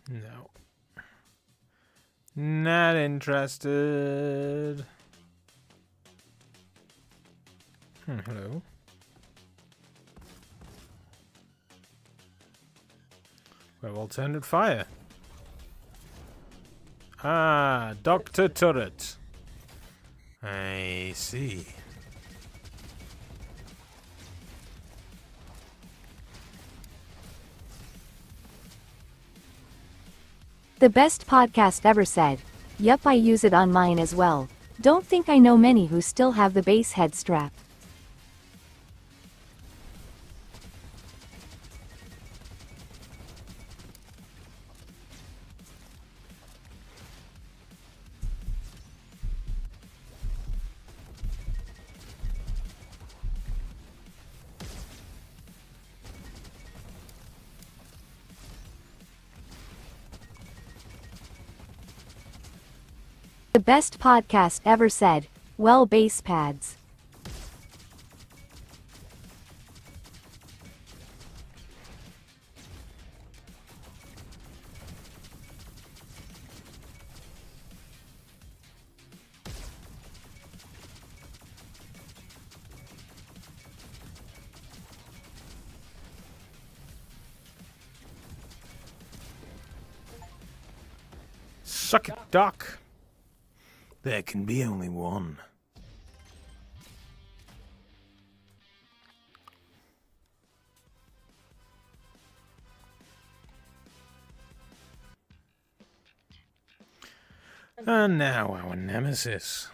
No. Not interested. Hello. Well, alternate fire. Ah, Dr. Turret. I see. The best podcast ever said. Yup, I use it on mine as well. Don't think I know many who still have the base head strap. The best podcast ever said. Well, base pads. Suck it, Doc. There can be only one. And now our nemesis.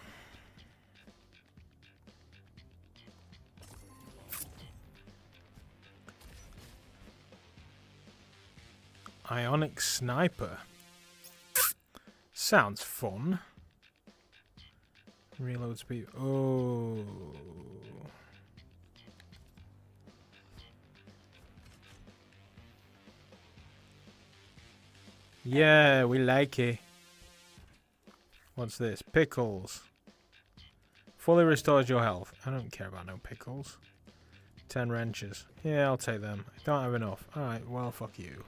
Ionic Sniper. Sounds fun. Reload speed. Oh. Yeah, we like it. What's this? Pickles. Fully restores your health. I don't care about no pickles. 10 wrenches. Yeah, I'll take them. I don't have enough. Alright, well, fuck you.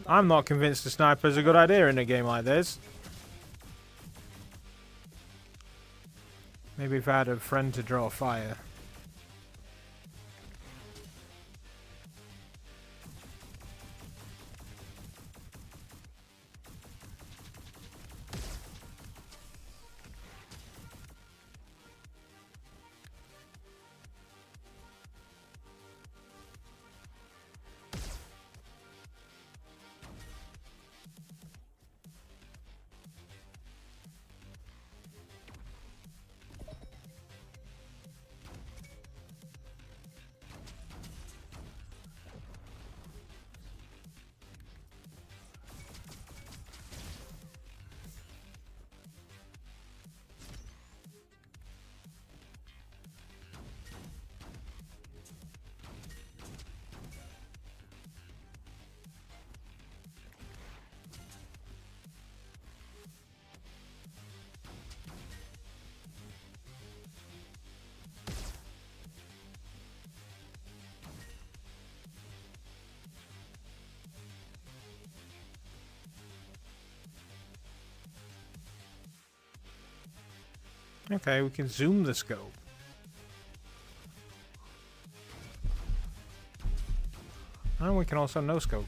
I'm not convinced a sniper is a good idea in a game like this. Maybe if I had a friend to draw fire. Okay, we can zoom the scope. And we can also no scope.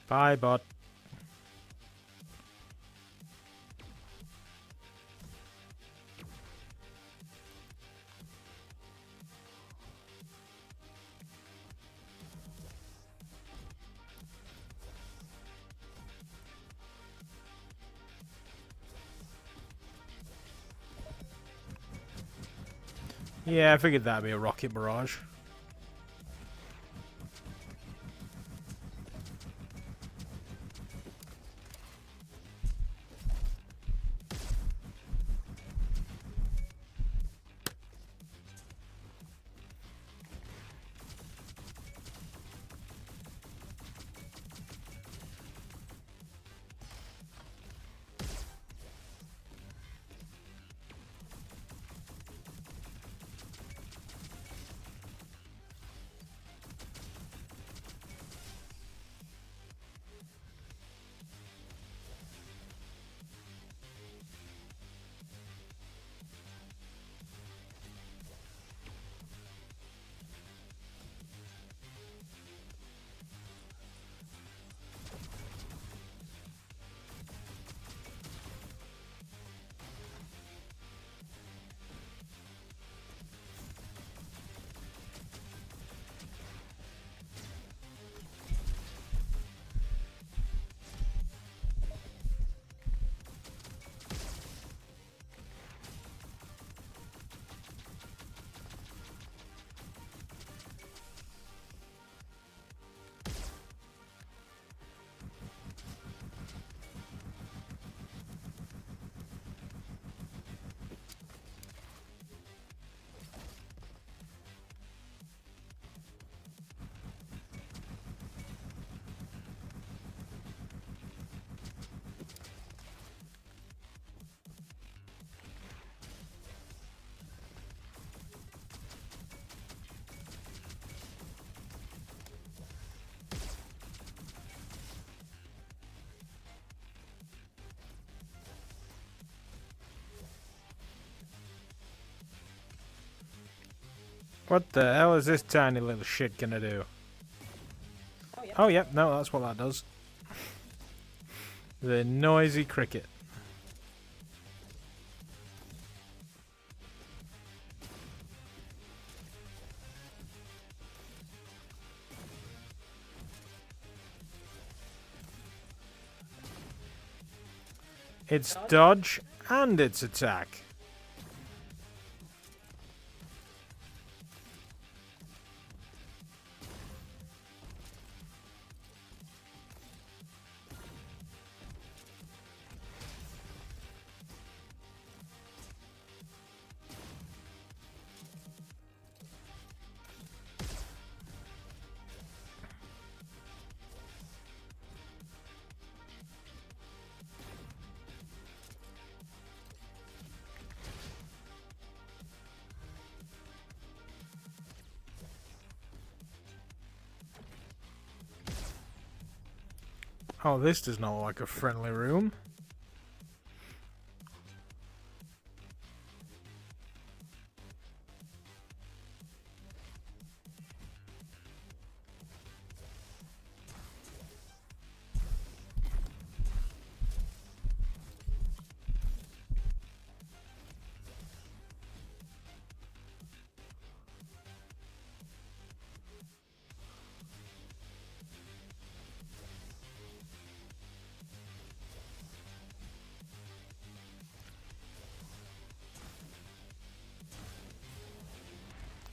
Bye, bot. Yeah, I figured that'd be a rocket barrage. What the hell is this tiny little shit gonna do? Oh, yep, no, that's what that does. The noisy cricket. It's dodge and its attack. Oh, this does not look like a friendly room.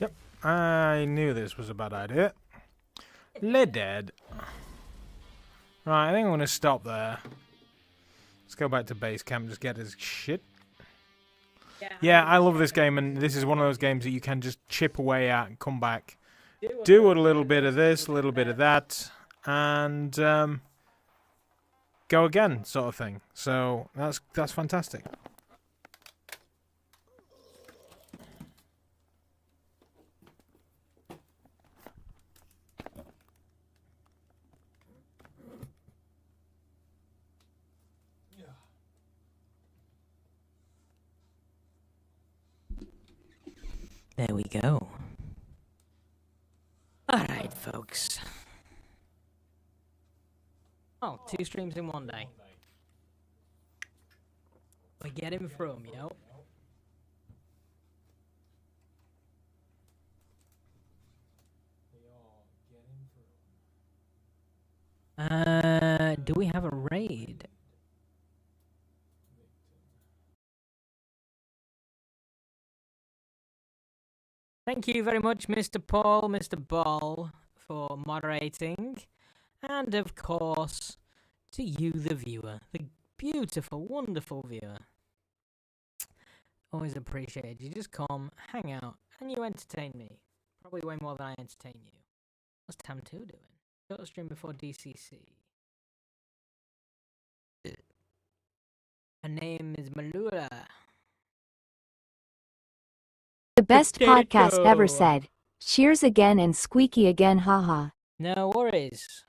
Yep, I knew this was a bad idea. Lid dead. Right, I think I'm going to stop there. Let's go back to base camp and just get his shit. Yeah, I love this game, and this is one of those games that you can just chip away at and come back. Do a little bit of this, a little bit of that, and go again, sort of thing. So that's fantastic. There we go. Alright, folks. Oh, 2 streams in one day. We get him from, yo. Do we have a raid? Thank you very much, Mr. Paul, Mr. Ball, for moderating. And, of course, to you, the viewer. The beautiful, wonderful viewer. Always appreciated. You just come, hang out, and you entertain me. Probably way more than I entertain you. What's Tam2 doing? Short stream before DCC. Her name is Malula. The best podcast Potato. ever said. Cheers again and squeaky again, haha. No worries.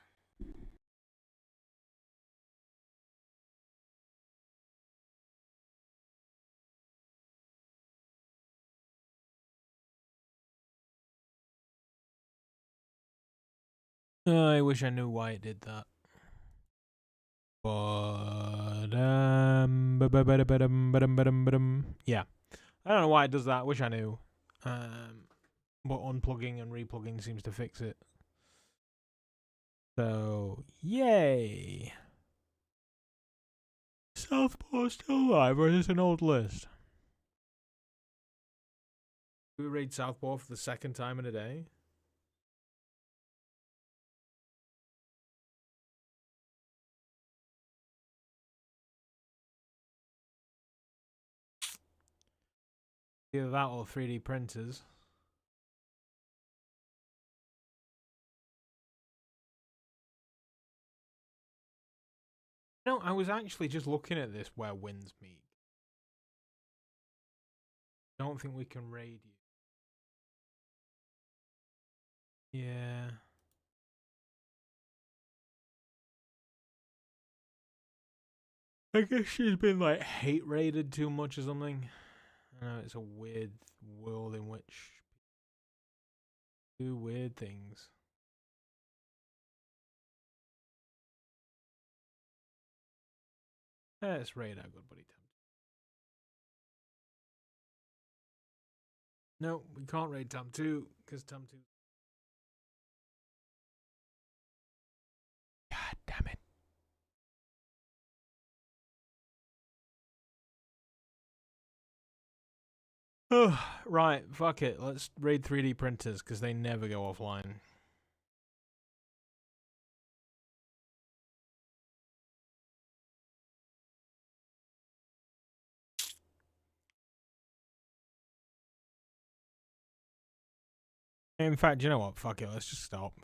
I wish I knew why it did that. But yeah, I don't know why it does that. I wish I knew. But unplugging and replugging seems to fix it. So yay! Southpaw still alive, or is this an old list? Do we raid Southpaw for the 2nd time in a day? Either that or 3D printers. No, I was actually just looking at this where winds meet. Don't think we can raid you. Yeah. I guess she's been like hate raided too much or something. I know it's a weird world in which do weird things. Let's raid our good buddy Tam. No, we can't raid Tam2 because Tam2. God damn it. Right, fuck it. Let's raid 3D printers because they never go offline. In fact, you know what? Fuck it. Let's just stop.